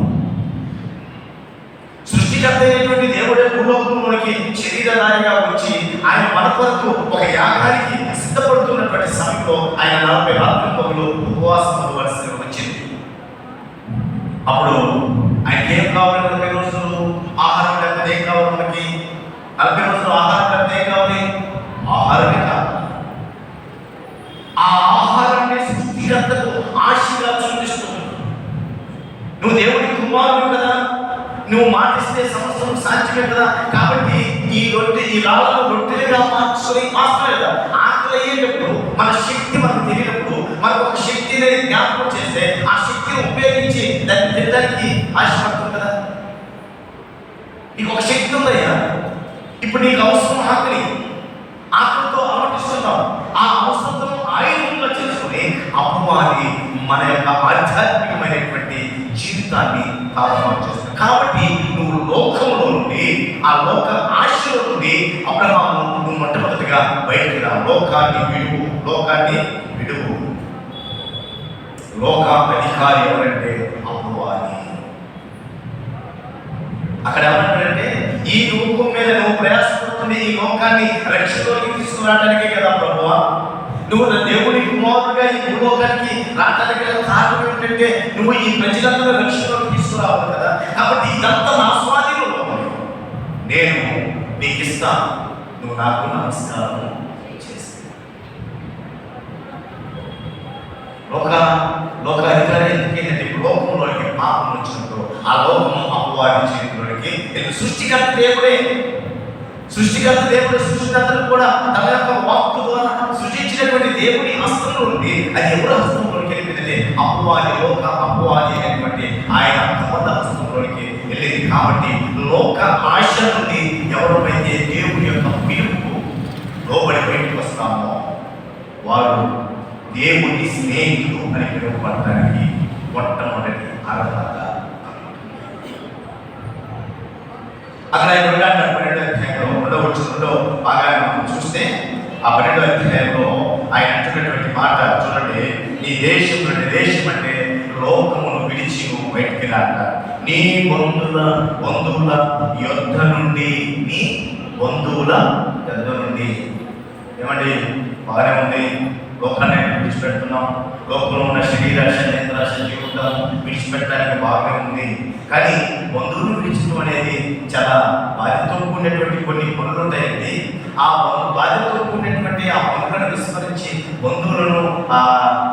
సృష్టికర్త అయినటువంటి దేవుడే భూలోకంలోనికి శరీరధారిగా వచ్చి ఆయన మన కొరకు ఒక యాగానికి సిద్ధపడుతున్నటువంటి సమయంలో ఆయన 40 రాత్రుల పగలు ఉపవాసం అవ్వవలసి వచ్చింది. అప్పుడు ఆయనకి ఏం కావాలి? 40 రోజులు ఆహారం లేకపోతే ఏం కావాలి? మనకి 40 రోజులు ఆహారం లేకపోతే ఏం కావాలి? ఆహారమే కావాలి. ఆ ఆహారాన్ని సృష్టికర్తకు ఆశగా చూపిస్తుంది. నువ్వు దేవుడి కుమారుడు కదా, నువ్వు మాటిస్తే సంవత్సరం సాధ్యమే కదా, కాబట్టి ఈ రాళ్ళను రొట్టెలుగా మార్చుకొని మాత్రమే కదా. ఆకలి అయ్యేటప్పుడు మన శక్తి మనకు తెలియనప్పుడు మనకు ఒక శక్తిని జ్ఞాపకం చేస్తే ఆ శక్తిని ఉపయోగించి దాన్ని తినడానికి ఆశపడుతుంది కదా. నీకు ఒక శక్తి ఉందయ్యా, ఇప్పుడు నీకు అవసరం ఆకలితో అలవాటిస్తున్నావు. ఆ అవసరం ఆయుధంగా చేసుకుని అపవాది మన యొక్క ఆధ్యాత్మికమైనటువంటి జీవితాన్ని తారుమారు చేస్తుంది. కాబట్టి నువ్వు లోకంలో నుండి, ఆ లోక ఆశలో నుండి అబ్రహాము నువ్వు మొట్టమొదటిగా బయటికి రా. లోకాన్ని విడువు. లోక అధికారి ఎవరంటే అపవాది. అక్కడ ఏమంటారంటే ఈ లోకం మీద నువ్వు ప్రయాసపడుతుంది ఈ లోకాన్ని రక్షణలోకి తీసుకురావడానికే కదా ప్రభువా. నువ్వు దేవుని కుమారుడుగా ఈ భూలోకానికి రావడానికి కారణం ఏంటంటే నువ్వు ఈ ప్రజలందరూ రక్షణలోకి తీసుకురావాలి కదా. కాబట్టి ఇదంతా నా స్వాధీనంలో నేను నీకు ఇస్తాను, నువ్వు నాకు నమస్కారం చేస్తే. లోక అధికారి ఎందుకంటే ఇప్పుడు లోకంలోకి పాపం వచ్చినప్పుడు ఆ లోకము అపవాది చేతిలోనికి సృష్టికర్త దేవుడే సృష్టికర్తను కూడా తన యొక్క వాక్కు ద్వారా సృష్టించినటువంటి దేవుని హస్తంలో నుండి అది ఎవరి హస్తంలోకి వెళ్ళిపోయిందంటే అపవాది అనేటువంటి ఆయన కబంధ హస్తంలోకి వెళ్ళింది. కాబట్టి లోక ఆశ నుండి ఎవరైతే దేవుని యొక్క పిలుపుకు లోబడి బయటకు వస్తామో వారు దేవుని స్నేహితులు అని పిలువబడటానికి మొట్టమొదటి అర్హత. అక్కడ 12వ అధ్యాయంలో 12వ బాగా మనం చూస్తే ఆ 12వ అధ్యాయంలో ఆయన అంటున్నటువంటి మాట చూడండి. నీ దేశం అంటే లోకమును విడిచి నువ్వు బయటికి రాక నీ బంధువుల యుద్ధ నుండి ఏమండి బాగానే ఉంది. లోకాన్ని విడిచిపెడుతున్నాం, లోకంలో ఉన్న శరీరాశ నేత్రాశ జీవితం విడిచిపెట్టడానికి బాగానే ఉంది. కానీ బంధువులు విడిచడం అనేది చాలా బాధ్యతతో కూడినటువంటి కొన్ని పనులు ఉంటాయండి. ఆ బాధ్యతతో కూడినటువంటి ఆ పనులను విస్మరించి బంధువులను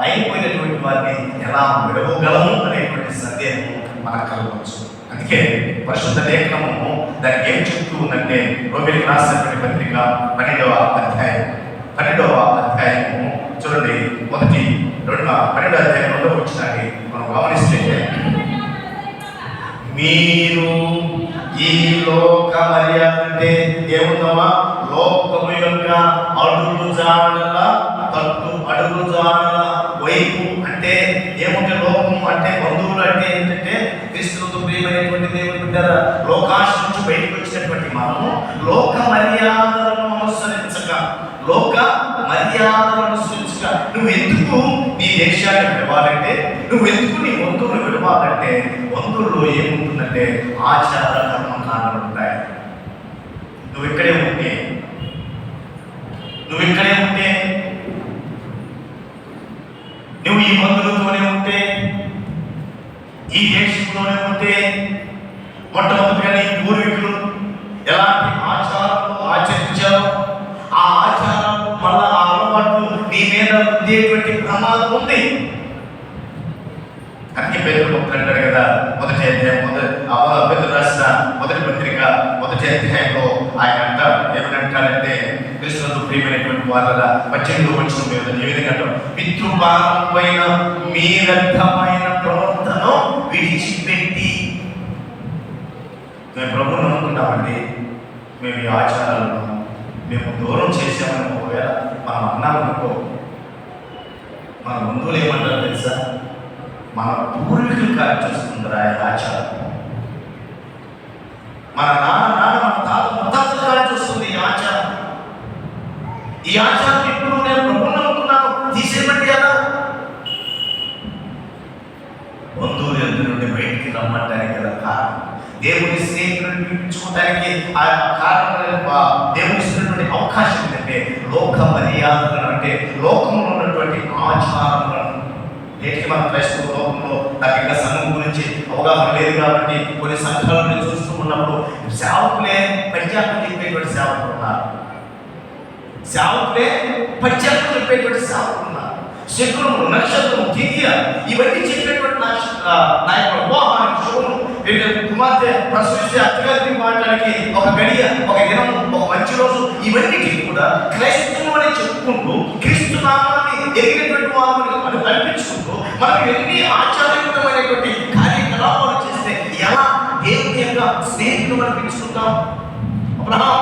అయిపోయినటువంటి వారిని ఎలా విడవగలము అనేటువంటి సందేహం మనకు కలగవచ్చు. అందుకే పరిశుద్ధ లేఖనము దానికి ఏం చెప్తూ ఉందంటే రోమిలికి రాసినటువంటి పత్రిక 12వ అధ్యాయము చూడండి. 12వ అధ్యాయం 2వ వచనాన్ని మనం గమనిస్తే మీరు ఈ లోక మర్యాద అంటే ఏముందమ్మా? లోకము యొక్క అడుగుజాడల వైపు అంటే ఏముంటే లోకము అంటే బంధువులు అంటే ఏంటంటే క్రీస్తుతో ప్రియమైనటువంటి దేవుని బిడ్డల లోకాశ నుంచి బయటకు వచ్చినటువంటి మనము లోక మర్యాదలను అనుసరించక నువ్వు ఎందుకు నీ దేశాన్ని విడవాలంటే, నువ్వు ఎందుకు నీ బంధువులు విడవాలంటే, బంధువుల్లో ఏముంటుందంటే ఆచార కర్మకాండలు ఉంటాయి. నువ్వు ఇక్కడే ఉంటే నువ్వు ఈ బంధువులతోనే ఉంటే, ఈ దేశంలోనే ఉంటే, మొట్టమొదటిగా నీ పూర్వీకులు ఎలాంటి ఆచారాలు ఆచరించారో ఆ ఆచారాలు మళ్ళా ఆ అలవాట్లు నీ మీద ఉండేటువంటి ప్రమాదం ఉంది. అన్ని పేదలు అంటాడు కదా, మొదటి అధ్యాయం పేదలు రాసిన మొదటి పత్రిక మొదటి అధ్యాయంలో ఆయన అంటారు, ఏమనంటారంటే క్రీస్తునందు ప్రియమైనటువంటి వాళ్ళ 18వ వచనం మీద ఏ విధంగా అంటారు, పితృపాలమైన మీ వ్యర్థమైన ప్రవర్తన విడిచిపెట్టి. మేము ప్రభువును అనుకుంటామండి, మేము ఈ ఆచారాలను మేము దూరం చేసామని ఒకవేళ మనం అన్నామనుకో, మన బంధువులు ఏమంటారు తెలుసా? మన పూర్వీకులు కాదు చూస్తుందిరా ఈ ఆచారం, మన నాన్న మన తాతల కాదు చూస్తుంది ఈ ఆచారం. ఈ ఆచారం ఇప్పుడు నేను ప్రభువును అనుకున్నాను తీసేయమంటే ఎలా? బంధువులు ఎదురు నుండి బయటికి రమ్మంటానికి గల కారణం, దేవుని స్నేహితులను పిలిపించుకోవడానికి ఆ కారణం, దేవుని ఇస్తున్నటువంటి అవకాశం ఏంటంటే లోక మర్యాదలను, అంటే లోకంలో ఉన్నటువంటి ఆచారాలను. నేటికి మన క్రైస్తవ లోకంలో నాకు ఇంకా సంఘం గురించి అవగాహన లేదు కాబట్టి కొన్ని సంఘాలను చూస్తూ ఉన్నప్పుడు సేవకులే పద్యాలను చెప్పేటువంటి సేవకులు ఉన్నారు, శకునము, నక్షత్రము, తిథియ ఇవన్నీ చెప్పేటువంటి నాయకుడు వివాహానికి శుభము, కుమార్తె ప్రసవిస్తే అత్తగారికి మాట్లాడానికి ఒక గడియ, ఒక దినం, ఒక మంచి రోజు, ఇవన్నిటికీ కూడా క్రైస్తవం అని చెప్పుకుంటూ క్రీస్తు నామాన్ని ఎరిగినటువంటి వారిని అనిపించుకుంటూ మనకు ఎన్ని ఆచారయుతమైనటువంటి కార్యకలాపాలు చేస్తే ఎలా దేవుని యొక్క స్నేహితులు అనిపించుకుంటాం? అబ్రహాం,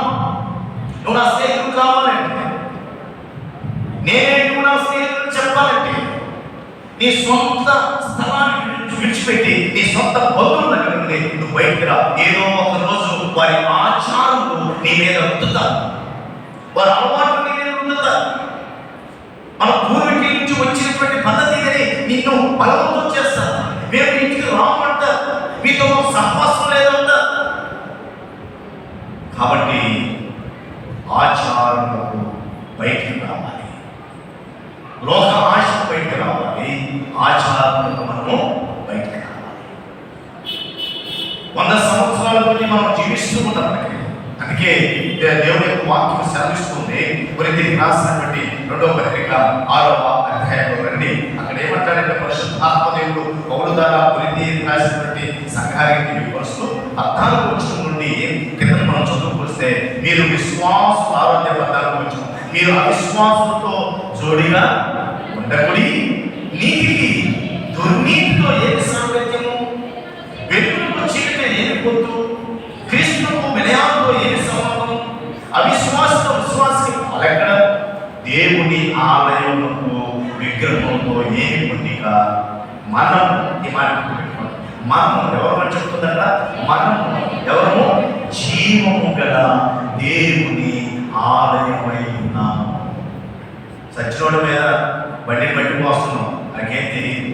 నువ్వు నా స్నేహితులు కావాలంటే, నేనే నువ్వు నా స్నేహితులు చెప్పాలంటే, నీ సొంత స్థలాన్ని విడిచిపెట్టి నీ సొంత బంధువుల దగ్గర నుండి నువ్వు బయటికి రా. ఏదో ఒక రోజు వారి ఆచారాలు నీ మీద రుద్దుతారు, వారి అలవాట్లు నీ మీద రుద్దుతారు. మన పూర్వీకుల నుంచి వచ్చినటువంటి పద్ధతి అని నిన్ను బలవంతం చేస్తారు. మేము ఇంటికి రామంటారు, మీతో సహవాసం లేదంటారు. కాబట్టి ఆచారాలకు బయటికి రావాలి, లోక ఆశ బయటికి రావాలి, ఆచారాలకు మనము బయటికి రావాలి. 100 సంవత్సరాల నుండి మనం జీవిస్తూ ఉంటాం. అందుకే దేవుని యొక్క వాక్యం సెలవిస్తుంది. కొరింథీయులకు రాసినటువంటి 2వ పత్రిక 6వ అధ్యాయంలో రండి. అక్కడ ఏమంటాడంటే పరిశుద్ధాత్మ దేవుడు పౌలు ద్వారా కొరింథీయులకు రాసినటువంటి సంఘానికి తెలియపరుస్తూ 14వ వచనం నుండి కింద మనం చదువుకొస్తే, మీరు విశ్వాసం ఆరోగ్య 14వ వచనం, మీరు అవిశ్వాసంతో జోడిగా ఉండకుడి, నీతికి దుర్నీతితో ఏది సాంగత్యము, వెలుగులకు చీకటి ఏమి పొత్తు, క్రీస్తుకు వినయంతో ఏమి సంబంధం, అవిశ్వాసంతో విశ్వాసం అలెక్కడ, దేవుని ఆలయములకు విగ్రహంతో ఏమి పొందిక. మనం ఈ మాట మనం ఎవరు చెప్తుందట, మనం ఎవరు? జీవము గల దేవుని ఆలయమై ఉన్నాము. సచ్చినోడి మీద బండి పోస్తున్నాం, నాకేం తెలియదు,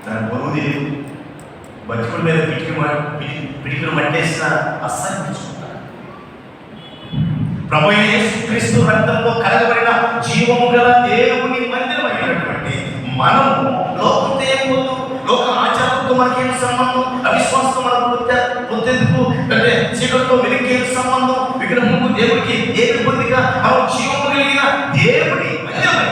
దాని బరువు తెలియదు. బతుకుల మీద పిడికిలు మట్టేసిన అసహించుకుంటారు. ప్రభు యేసుక్రీస్తు రక్తంలో కలగబడిన జీవము గల దేవుని మందిరం అయినటువంటి మనము లోకంతో ఏం పొందు, లోక ఆచారంతో మనకేం సంబంధం, అవిశ్వాసంతో మనకు పొందేందుకు అంటే చీకటితో వెలికి సంబంధం, విగ్రహముకు దేవుడికి ఏమి పొందిక, మనం జీవము కలిగిన దేవుడి మందిరమై.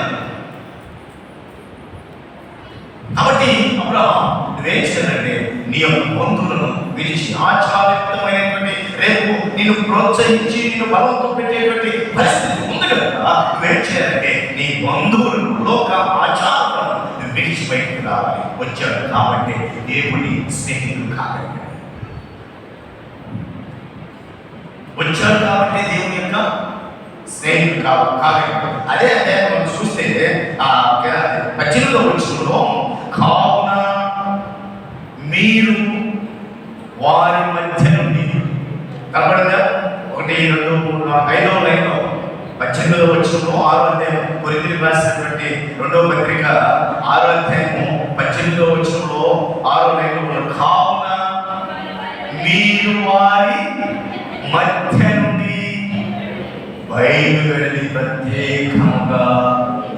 కాబట్టి అబ్రహాం నువ్వేం చేయాలంటే నీ యొక్క బంధువులను విడిచి, ఆచారయుక్తమైనటువంటి రేపు నిన్ను ప్రోత్సహించి నిన్ను బలవంతం పెట్టేటువంటి పరిస్థితి ఉంది కదా, నువ్వేం చేయాలంటే నీ బంధువులను, లోక ఆచారాలను నువ్వు విడిచి బయటకు రావాలి. వచ్చాడు కాబట్టి దేవుని స్నేహితులు కావాలి. కాలేదు. అదే మనం చూస్తే ఆ 18వ వచనంలో కావున మీరు వారి మధ్య నుండి కనబడదా 1, 2, 3, 4, 5వ లైన్లో 18వ వచనంలో 6వ అధ్యాయం కొరింథీయులకు రాసినటువంటి 2వ పత్రిక 6వ అధ్యాయము 18వ వచనంలో 6వ లైన్లో కావున మీరు వారి మధ్య నుండి బయలు వెళ్ళి ప్రత్యేకంగా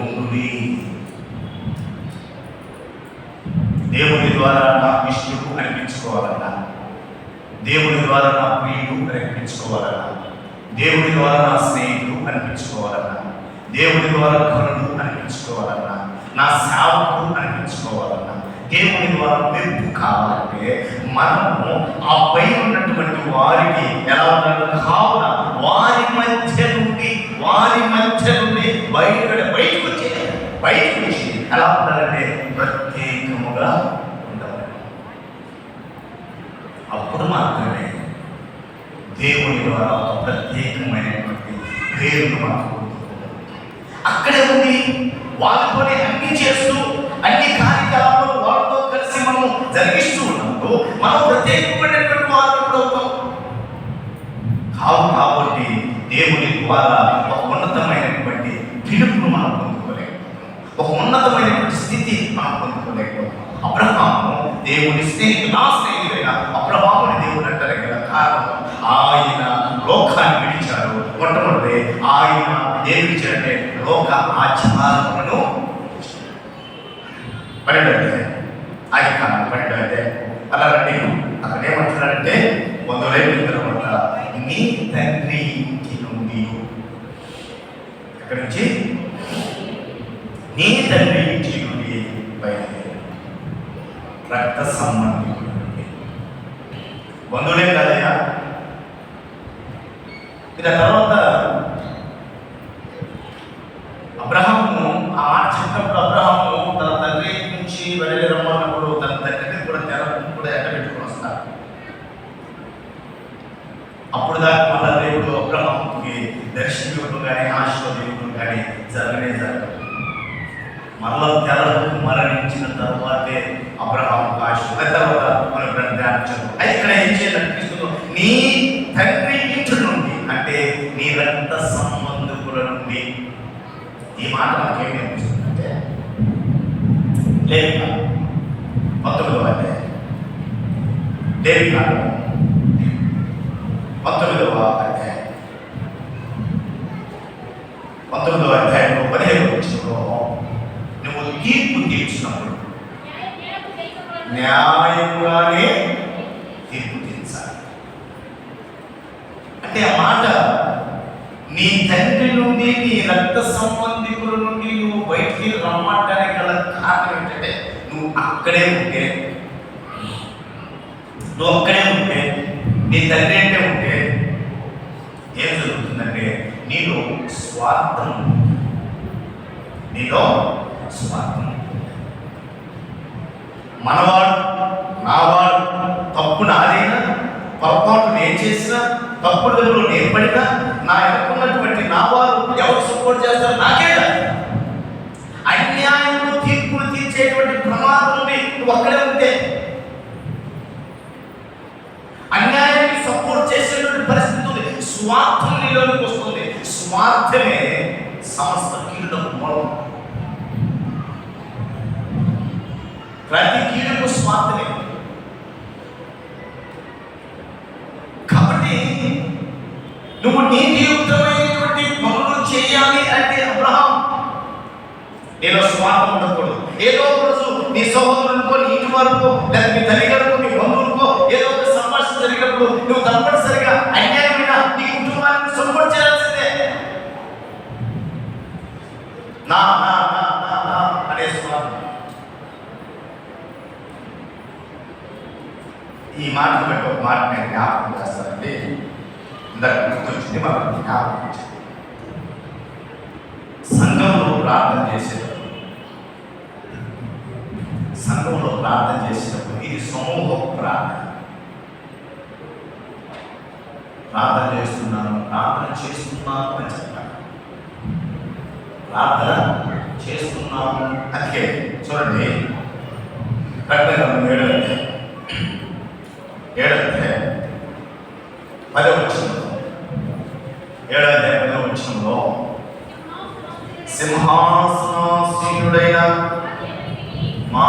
ఉండుడి. దేవుని ద్వారా నా ఇష్టడు అనిపించుకోవాలన్నా, దేవుని ద్వారా నా ప్రియుడు అనిపించుకోవాలన్నా, దేవుని ద్వారా నా స్నేహితుడు అనిపించుకోవాలన్నా, దేవుని ద్వారా కరుడు అనిపించుకోవాలన్నా, నా సేవకుడు అనిపించుకోవాలన్నా, దేవుని ద్వారా మెప్పు కావాలంటే మనము ఆ పైన ఉన్నటువంటి వారికి ఎలా ఉంటారు? కావున వారి మధ్య నుండి బయటకు వచ్చి ఎలా ఉండాలంటే ప్రత్యేకముగా ఉండాలి. అప్పుడు మాత్రమే దేవుని ద్వారా ఒక ప్రత్యేకమైనటువంటి పేరును మనకు అక్కడే ఉంది. వాళ్ళతోనే అన్ని చేస్తూ అన్ని కార్యకలాపాలు వాళ్ళతో కలిసి మనం జరిగిస్తూ ఉన్నప్పుడు మనం ప్రత్యేకమైనటువంటి వారు అవుతాం. కాబట్టి దేవుని ద్వారా ఒక ఉన్నతమైనటువంటి పిలుపును మనం పొందుకోలేకపోతాం, ఒక ఉన్నతమైనటువంటి స్థితి మనం పొందుకోలేకపోతాం. అబ్రహాము దేవుని నా స్నేహితుడైన అబ్రహాముని దేవుడు అంటారు కదా, కారణం ఆయన లోకాన్ని విడిచాడు. మొట్టమొదటి ఆయన ఏమి విడిచాడంటే లోక ఆచారములను 12 అది కాదు 12 అలా రండి. అక్కడ ఏమంటున్నాడంటే 100 తర్వాత నీ తండ్రి ఇంటి నుండి, ఎక్కడి నుంచి? నీ తండ్రి ఇంటి నుండి బయలుదేరి రక్త సంబంధికుల నుండి. బంధువులే కాదయ్యా. ఇక తర్వాత అబ్రహాము ఆ మాట చెప్పినప్పుడు అబ్రహాము తన తండ్రి నుంచి వెళ్ళి రమ్మన్నప్పుడు తన తండ్రిని కూడా కూడా ఎక్కబెట్టుకుని వస్తారు. అప్పుడు దాకా మళ్ళా దేవుడు అబ్రహాముకి దర్శనం కానీ ఆశీర్వాదం కానీ జరగదు. మళ్ళా తెరకు మరణించిన తర్వాతే అబ్రహాముకు ఆశీర్వాదం. తర్వాత మనం ధ్యానించాము. అయితే ఇక్కడ ఏం చేయాలనిపిస్తుందో, నీ తండ్రి ఇంటి నుండి అంటే నీ రక్త సంబంధుల నుండి. ఈ మాట మనకేమి అనిపిస్తుందంటే లేవిక 19వ అధ్యాయం, లేవిక 19వ అధ్యాయం 19వ అధ్యాయంలో 15వ వచనంలో నువ్వు తీర్పు తీర్చినప్పుడు న్యాయంగానే తీర్పు తీర్చాలి. అంటే ఆ మాట నీ తండ్రి నుండి నీ రక్త సంబంధికుల నుండి నువ్వు బయటికి రమ్మంటానికి గల కారణం ఏంటంటే నువ్వు అక్కడే ఉంటే నీ తండ్రి అంటే ఉంటే ఏం జరుగుతుందంటే నీలో స్వార్థం. మనవాడు నావాడు, తప్పు నాదైనా, పొరపాటు నేను చేసినా, తప్పుడులో నేను పడినా, నా ఎన్నుకున్నటువంటి నా వారు ఎవరు సపోర్ట్ చేస్తారు? నాకే అన్యాయంలో తీర్పులు తీర్చేటువంటి ప్రమాదం ఉంది నువ్వు అక్కడే ఉంటే. అన్యాయాన్ని సపోర్ట్ చేసేటువంటి పరిస్థితి ఉంది. స్వార్థం నీలోకి వస్తుంది. స్వార్థమే సమస్త కీడులకు మూలం. ప్రతి కీడుకు స్వార్థమే. కాబట్టి నువ్వు నీతియుక్తమైనటువంటి పనులు చేయాలి అంటే అబ్రహాం నీలో స్వార్థం ఉండకూడదు. ఏదో ఒక రోజు నీ సహోదరునికో, నీ ఇంటి వారికో, లేదా నీ తల్లిదండ్రులకు, నీ బంధువులకో ఏదో ఒక సంభాషణ జరిగినప్పుడు నువ్వు తప్పనిసరిగా అన్యాయమైన నీ కుటుంబానికి సపోర్ట్ చేయాల్సిందే. నా నా నా నా నా అనే స్వార్థం. ఈ మాట బట్టి ఒక మాట నేను జ్ఞాపకం చేస్తానండి. ఇందాక గుర్తొచ్చింది, మనకు జ్ఞాపకం వచ్చింది. సంఘంలో ప్రార్థన చేసేటప్పుడు ఇది సమూహ ప్రార్థన. ప్రార్థన చేస్తున్నాను అని చెప్పాను. ప్రార్థన చేస్తున్నాము. అందుకే చూడండి, ప్రకటన 7వ అధ్యాయం 10వ వచనంలో సింహాసనాసీనుడైన మా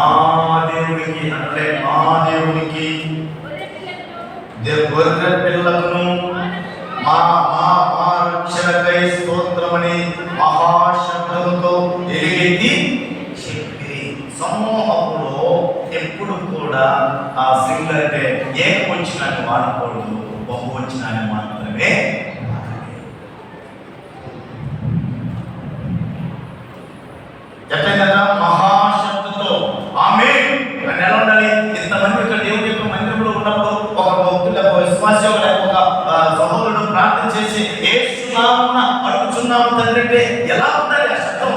దేవునికి అంటే మా దేవునికి గొర్రె పిల్లకును మా మా మా రక్షణకై స్తోత్రమని మహాశబ్దంతో ఎలుగెత్తి చెప్పి. సమూహంలో ఎప్పుడు కూడా ఆ సింగర్ అంటే ఏకవచనాన్ని వాడకూడదు, బహువచనాన్ని మాత్రమే. ఎట్లయినా మహాశబ్దంతో ఆమేన్ అని ఎలా ఉండాలి? ఇంతమంది ఇక్కడ దేవుని యొక్క మందిరంలో ఉన్నప్పుడు ఒక భక్తులకు విశ్వాసం ఒక సహోదరుడు ప్రార్థన చేసి యేసునామమున అడుగుచున్నాము తండ్రి అంటే ఎలా ఉండాలి ఆ శబ్దం?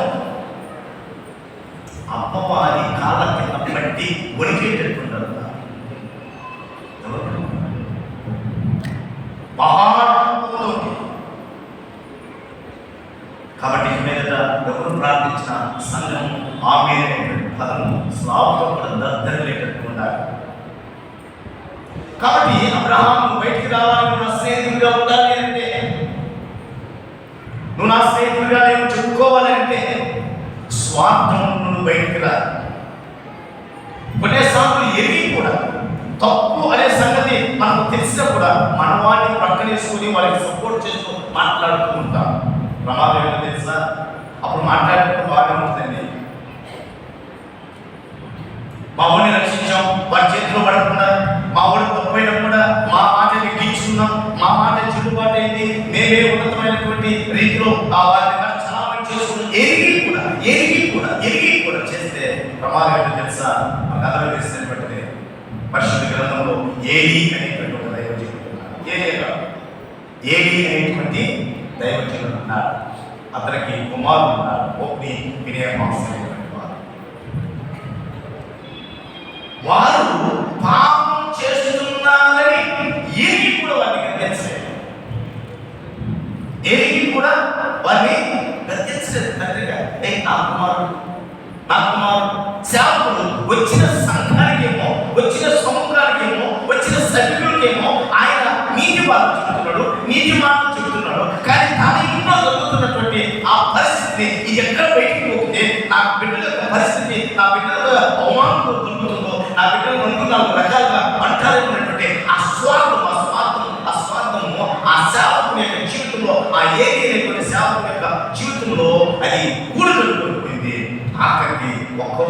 అమ్మవారి కాళ్ళ కింద పట్టి వణికేటట్టుంటారు. మహాశబ్దంతో. కాబట్టి మీదట ఎవరు ప్రార్థించిన సంఘం ఆమె పదము స్లాబ్లో కూడా దద్దరిల్లేటట్టు ఉండాలి. కాబట్టి అబ్రహాము బయటికి రావాలి, నువ్వు నా స్నేహితుడిగా ఉండాలి అంటే, నువ్వు నా స్నేహితుడిగా నేను చెప్పుకోవాలి అంటే స్వార్థం నువ్వు బయటికి రా. కొన్నిసార్లు ఎరిగి కూడా తప్పు అనే సంగతి మనకు తెలిసినా కూడా మన వాడిని ప్రక్కనేసుకుని వాళ్ళకి సపోర్ట్ చేస్తూ మాట్లాడుతూ ఉంటాం. ప్రమాదం ఏంటో తెలుసా? అప్పుడు మాట్లాడేటప్పుడు బాగా ఉంటుందండి. మా ఊరిని రక్షించాం, వారి చేతిలో పడకుండా, మా ఊరికి తప్పైనా కూడా మా మాటని గీచుకున్నాం, మా మాట చెల్లుబాటు అయింది, మేమే ఉన్నతమైనటువంటి రీతిలో ఆ వారిని చలామణి చేసుకున్నాం. ఎరిగి కూడా చేస్తే ప్రమాదం ఏంటో తెలుసా? మనకు అందరూ తెలిసినటువంటిది. పరిశుద్ధ గ్రంథంలో ఏలీ అనేటువంటి ఒక దైవజనుడు ఉన్నారు. ఏలీ అనేటువంటి దైవజనుడు ఉన్నారు. అతనికి కుమారుడు ఉన్నారు, ఓప్ని ఫినెహాస్ అనేటువంటి వారు పాపం చేస్తున్నారని ఏలీ కూడా వారిని గద్దించలేదు. ఏలీ కూడా వారిని గద్దించలేదు. తండ్రిగా నా కుమారుడు సేవకుడు వచ్చిన సంఘానికేమో, వచ్చిన సముఖానికేమో, వచ్చిన సభ్యులకేమో ఆయన నీతి మాట చెబుతున్నాడు. కానీ తన ఇంట్లో జరుగుతున్నటువంటి ఆ పరిస్థితిని ఇది ఎక్కడ బయటికి పోతే నా బిడ్డల పరిస్థితి, నా బిడ్డల అవమానం దొరుకుతుందో, నా బిడ్డలు మనకు 4 రకాలుగా అంటారనేటువంటి ఆ స్వార్థము ఆ సేవకుని యొక్క జీవితంలో, ఆ ఏదైనటువంటి సేవకుని యొక్క జీవితంలో అది కూడబెట్టుకుంటుంది. ఆఖరికి ఒకే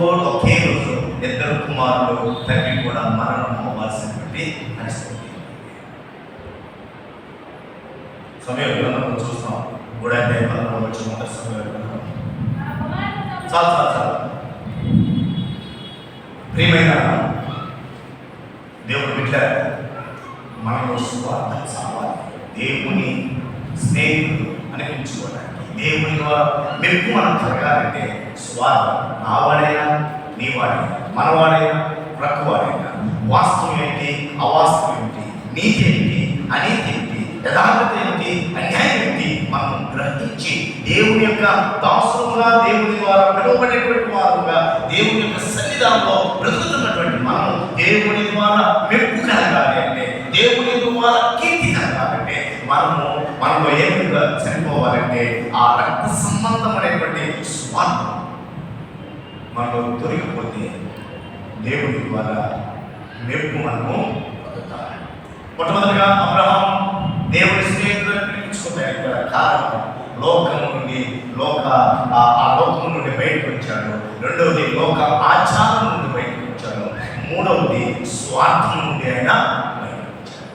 రోజు 2 కుమారులు తండ్రి కూడా మరణం అవ్వాల్సినటువంటి పరిస్థితి. సమయం గ్రంథంలో చూస్తాం. 3:11 వచ్చి మొదటి సమయం గ్రంథం. చాలు ప్రియమైన దేవుడు బిడ్డ, మనలో స్వార్థం సావాలి. దేవుని స్నేహితుడు అనిపించుకోవడానికి, దేవుని ద్వారా మెప్పు మనం కలగాలంటే స్వార్థం నావాడైనా నీవాడైనా, మనవాడైనా ప్రక్కవాడైనా, వాస్తవం ఏంటి అవాస్తవం ఏంటి, నీతి ఏంటి అనీతి ఏంటి, యథార్థత ఏంటి అన్యాయం ఏంటి మనం గ్రహించి దేవుని యొక్క దాసులుగా, దేవుని ద్వారా పిలువబడేటువంటి వారుగా, దేవుని యొక్క సన్నిధానంలో బ్రతుకుతున్నటువంటి మనం దేవుని ద్వారా మెప్పు కలగాలి అంటే, దేవుని ద్వారా కీర్తి కలగాలంటే మనలో ఏ విధంగా చనిపోవాలంటే ఆ రక్త సంబంధం అనేటువంటి స్వార్థం మనలో దొరికిపోతే దేవుని ద్వారా మెప్పు మనము పొందుతాము. మొట్టమొదటిగా అబ్రహాం దేవుని స్నేహితులను పిలిపించుకుంటాడు. కారణం లోకము నుండి బయటకు వచ్చాడు. రెండవది లోక ఆచారం నుండి బయటకు వచ్చాడు. మూడవది స్వార్థం నుండి ఆయన బయటకు వచ్చాడు.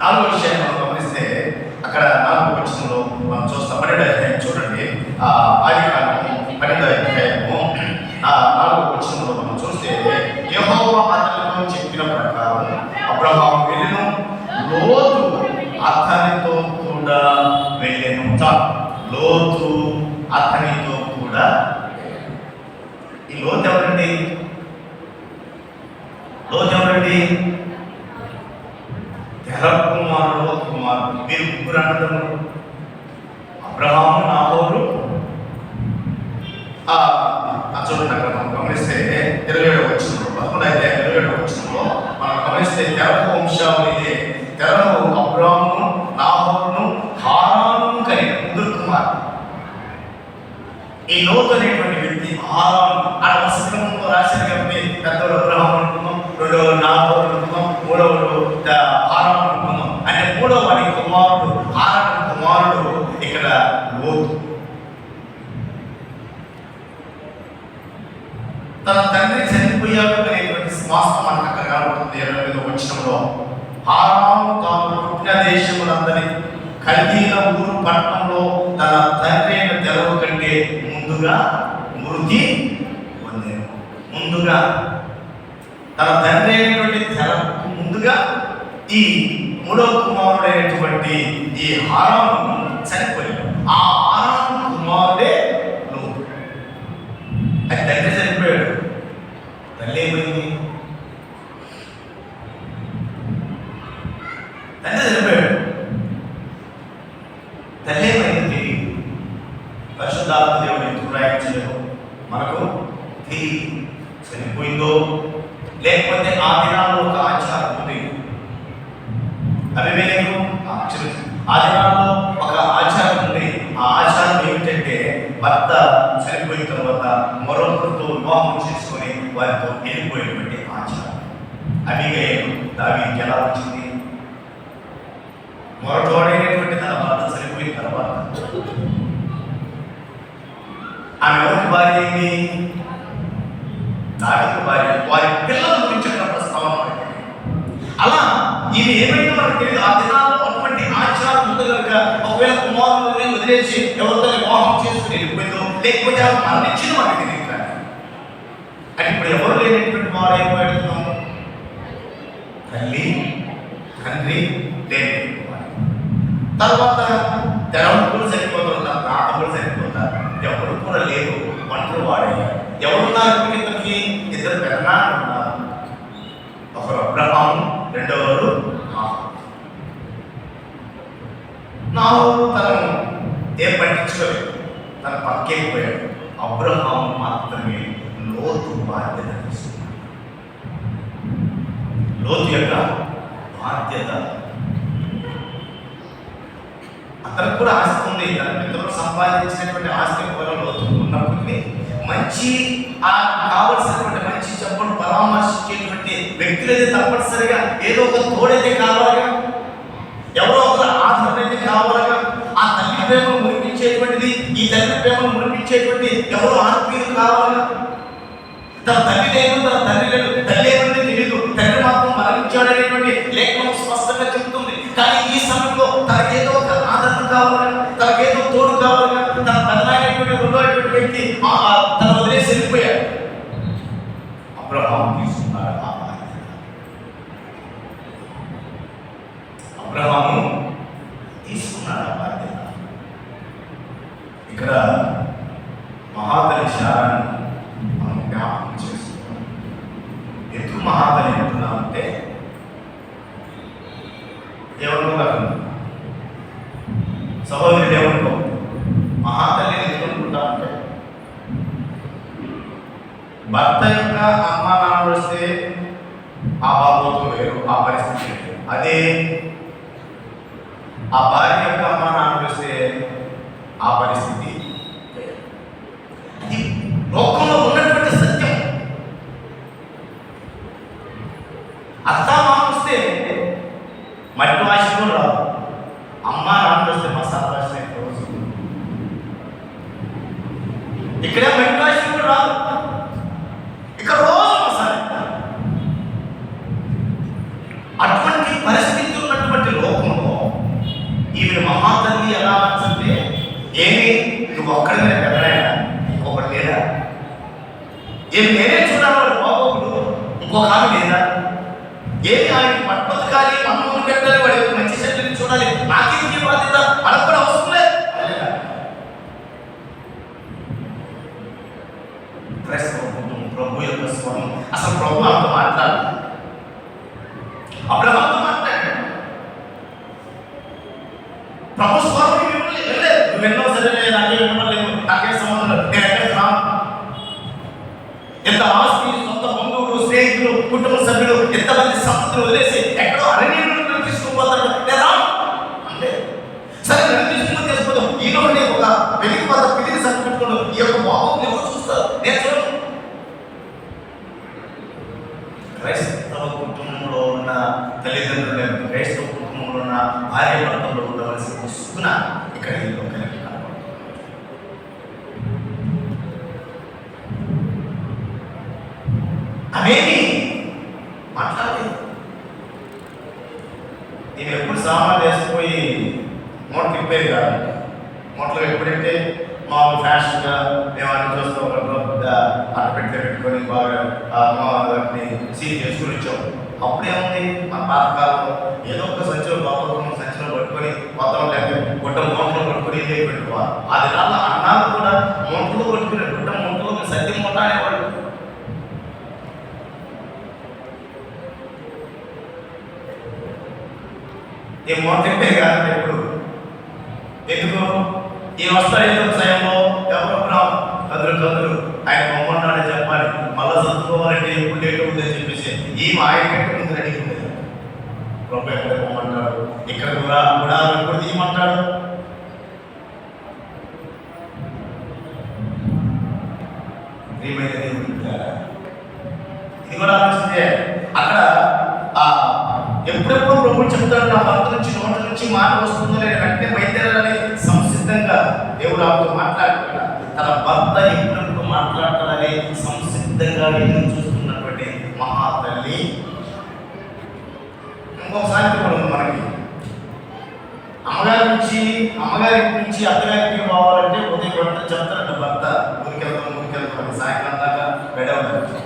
4వ విషయాన్ని మనం గమనిస్తే అక్కడ 4వ వచనంలో మనం చూస్తాం. 12వ అధ్యాయం చూడండి. ఆదికాండం 12వ అధ్యాయము 4వ వచనంలో మనం చూస్తే యెహోవా అతనితో చెప్పిన ప్రకారం అబ్రహాము వెళ్ళెను, లోతు అతనితో కూడా వెళ్ళెను. లోతు అతనితో కూడా. ఈ లోతు ఎవరండి? తెర కుమారుడు, మీరు 3 అన్నదమ్ములు. అబ్రహాము నాహోరు చూడండి అక్కడ మనం గమనిస్తే 27వ వచనంలో 11వ వచనంలో మనం గమనిస్తే తెరహు వంశావళి ఇదే. తెరహు అబ్రాహామును నాహోరును హారాను కలిగిన ముగ్గురు కుమారులు. ఈ లోతు అనేటువంటి వ్యక్తి హారాను ఆ వసక్రమంలో రాశారు కాబట్టి పెద్దవాడు అబ్రహాము అనుకుందాం, రెండవ నాహోరు అనుకుందాం, మూడవడు హారాను అనుకుందాం. అంటే మూడవ వాడి కుమారుడు హారాను కుమారుడు ఇక్కడ లోతు. తన తండ్రి చనిపోయాడు అనేటువంటి వాస్తవం మనకు అక్కడ కనబడుతుంది. 28వ వచనంలో హారాను తాను పుట్టిన దేశములందరి కల్దీల ఊరు పట్టణంలో తన తండ్రి అయిన తెరవు కంటే ముందుగా మృతి పొందాను. ముందుగా తన తండ్రి అయినటువంటి తెరకు ముందుగా ఈ మూడవ కుమారుడైనటువంటి ఈ హారాను చనిపోయాడు. ఆ హారాను కుమారుడే లోతు. అది తండ్రి చనిపోయాడు, తల్లి ఏమైంది? తండ్రి చనిపోయాడు, తల్లి ఏమైంది తెలియదు. పరిశుద్ధాత్మ దేవుడు ఎందుకు ప్రయాణించలేదు మనకు తెలియదు. చనిపోయిందో లేకపోతే ఆ దినాల్లో ఒక ఆచారం ఉంది. అభిమేలకు ఆ దినాల్లో ఒక ఆచారం ఉంది. ఆ ఆచారం ఏమిటంటే భర్త చనిపోయిన తర్వాత మరొకరితో వివాహం చేసుకొని వారితో వెళ్ళిపోయేటువంటి ఆచారం. అబీగయలు దావీదుకి ఎలా వచ్చింది? మొరటోడైనటువంటి తన భర్త చనిపోయిన తర్వాత ఆమె ఎవరికి భార్య అయింది? దావీదు భార్య. వారి పిల్లల గురించి అక్కడ ప్రస్తావన పడింది. అలా ఇవి ఏమైందో మనకు తెలియదు. ఆ దినాల్లో అటువంటి ఆచారం ఉంది కనుక ఒకవేళ కుమారుని వదిలేసి ఎవరితో వివాహం చేసుకుని వెళ్ళిపోయిందో లేకపోతే ఆమె మరణించిన మనకు తెలియదు. కానీ అంటే ఇప్పుడు ఎవరు లేనటువంటి వారు అయిపోయాడుతున్నాము. తల్లి తండ్రి లేనటువంటి వారు. తర్వాత తెరవకులు సరిపోతారు, నాటకులు సరిపోతారు. ఎవరు కూడా లేరు, ఒంటరి వాడయ్యారు. ఎవరున్నారు ఇద్దరికి? ఇద్దరు పెదనాన్నలు ఉన్నారు. ఒకరు అబ్రహాము, రెండవరు నాహోరు. తను ఏం పట్టించుకోలేదు, తన పక్కెళ్ళిపోయాడు. అబ్రహాము మాత్రమే లోతు బాధ్యత తీసుకున్నాడు. లోతు యొక్క బాధ్యత. అతనికి కూడా ఆస్తి ఉంది. తన పిల్లలు సంపాదించినటువంటి ఆస్తి కూడా లోతు ఉన్నప్పటికీ మంచి కావలసినటువంటి మంచి చెప్పులు పరామర్శించేటువంటి వ్యక్తులైతే తప్పనిసరిగా ఏదో ఒక తోడైతే కావాలిగా, ఎవరో ఒకరు ఆధారం అయితే కావాలిగా. ఆ తల్లి ప్రేమను మురిపించేటువంటిది, ఈ తల్లి ప్రేమను మురిపించేటువంటి ఎవరో ఆత్మీయులు కావాలిగా. తన తల్లి లేదు, తన తండ్రి లేదు, తల్లి ఏమంటే తెలియదు, తండ్రి మాత్రం మరణించాడనేటువంటి లేఖనం స్పష్టంగా చెబుతుంది. కానీ ఈ సమయంలో తనకేదో ఒక ఆదరణ కావాలిగా, తనకేదో తోడు కావాలిగా. తన పెద్దలైనటువంటి రెండోటువంటి వ్యక్తి తన వదిలేసి వెళ్ళిపోయాడు. అబ్రహాము తీసుకున్నాడు ఆ బాధ్యత. అబ్రహాము తీసుకున్నాడు ఆ బాధ్యత. ఇక్కడ మహాతల్లి శారాను మనం జ్ఞాపకం చేసుకున్నాం. ఎందుకు మహాతల్లి అంటున్నామంటే ఏమనుకోగలను సహోదరుడు ఏమనుకో మహాతల్లి ఎందుకుంటామంటే భర్త యొక్క అమ్మా నాన్న వస్తే ఆ బాబోతో వేరు, ఆ పరిస్థితి వేరు. అదే ఆ భార్య యొక్క అమ్మా నాన్న వస్తే ఆ పరిస్థితి వేరు. ఇది లోకంలో ఉన్నటువంటి సత్యం. అత్తామామ వస్తే మట్టి వాసన రాదు, అమ్మా నాన్న వస్తే మసాలా వాసన రోజు. ఇక్కడ మట్టి వాసన కూడా రాదు, ఇక్కడ రోజు మసాలా. అటువంటి పరిస్థితి ఉన్నటువంటి లోకంలో ఈమె మహాతల్లి ఎలా అంటే ఏమి నువ్వు ఒక్కడి మీద పెద్దలైనా ఇంకొకటి లేదా? ఏమి నేనే చూడాలి బాబోకుడు ఇంకొక ఆమె లేదా? ఏమి ఆయనకి పట్టుకాలి, అన్నం పెట్టాలి, వాడి మంచి చెడ్డని చూడాలి, నాకేంటి బాధ్యత? మనకు కూడా అవసరం లేదు. ప్రభు యొక్క స్వరం అసలు ప్రభు అంత మాట్లాడు, అబ్రహాముతో మాట్లాడు. ప్రభు స్వరం వెళ్ళలేదు. నువ్వు ఎన్నో సరే నాకే ఇవ్వలేదు, నాకే సంబంధం లేదు, నేను ఎక్కడికి రాను. ఎంత ఆస్తి, సొంత బంధువులు, స్నేహితులు, కుటుంబ సభ్యులు, ఎంతమంది సంపదలు వదిలేసి ఎక్కడో అరణ్యంలో తీసుకుపోతాడు, నేను రాను అంటే సరే నన్ను తీసుకుని తీసుకుందాం. ఈరోజు నేను ఒక పెళ్లికి పద పెళ్లికి సరిపెట్టుకోవడం ఈ యొక్క బాబు ఎవరు చూస్తారు, నేను చూడను. క్రైస్తవ కుటుంబంలో ఉన్న తల్లిదండ్రులు లేకపోతే క్రైస్తవ కుటుంబంలో ఉన్న భార్య భర్తల్లో ఉండవలసిన వస్తున్న ఇక్కడ ఈ లోకానికి కనపడుతుంది. అవేమి మాట్లాడలేదు. నేను ఎప్పుడు సామాన్లు వేసిపోయి మూట తిప్పేది కాదు. మూటలో ఎప్పుడైతే మామూలు ఫ్యాషన్గా మేము అన్ని చూస్తూ ఒక పెద్ద అట్ట పెట్టుకొని బాగా వాటిని సీల్ చేసుకుని వచ్చాం. అప్పుడేముంది మన పాతకాలంలో ఏదో ఒక సంచిలో బాబు సంచిలో పట్టుకొని మొత్తం లేక గుడ్డ మూటలో పట్టుకొని ఇదే పెట్టుకోవాలి. ఆ దినాల్లో అన్నాలు కూడా మూటలో పట్టుకునే గుడ్డ మూటలో సత్యం మూట అనేవాళ్ళు. ఈ మూట తిప్పేది కాదు ఎప్పుడు. ఎందుకు ఈ వస్తాడు ఏదో సమయంలో ఎవరొకరు కదులు ఆయన బొమ్మన్నాడని చెప్పాలి, మళ్ళా చదువుకోవాలంటే ఎప్పుడు లేట్ అవుతుందని చెప్పేసి ఈ ఆయన కంటే ముందు రెడీ ఉండేది. ప్రభు ఎక్కడ బొమ్మంటాడు, ఇక్కడ కూడా ఎప్పుడు తీయమంటాడు. ఇది కూడా ఆలోచిస్తే అక్కడ ఎప్పుడెప్పుడు ప్రభు చెప్తాడు, నా భర్త నుంచి నోటి నుంచి మాట వస్తుందో నేను వెంటనే బయలుదేరాలని సంసిద్ధంగా దేవుడు ఆమెతో మాట్లాడుతున్నాడు. తన భర్త ఎప్పుడెప్పుడు మాట్లాడతాడని సంసిద్ధంగా ఎదురు చూస్తున్నటువంటి మహాతల్లి. ఇంకొకసారి కూడా ఉంది మనకి, అమ్మగారి నుంచి అత్తగారికి పోవాలంటే ఉదయం భర్త చెప్తారంట, భర్త ఊరికి వెళ్తాం సాయంత్రం దాకా వెళ్ళవద్దు.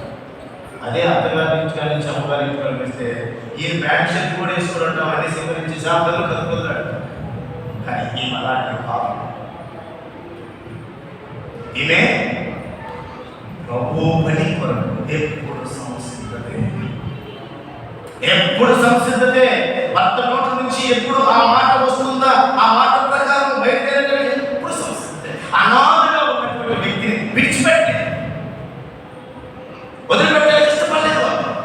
అదే అత్తగారి నుంచి అమ్మగారి ఇంటికి కనిపిస్తే ఈ ప్యాంట్ షర్ట్ కూడా వేసుకోవడం అవన్నీ సింగరించి శాంతలు కదుపుతాడు. కానీ ఈమె అలాంటి భావం. ఈమె ప్రభు పని కొరకు ఎప్పుడు సంసిద్ధతే. భర్త నోటి నుంచి ఎప్పుడు ఆ మాట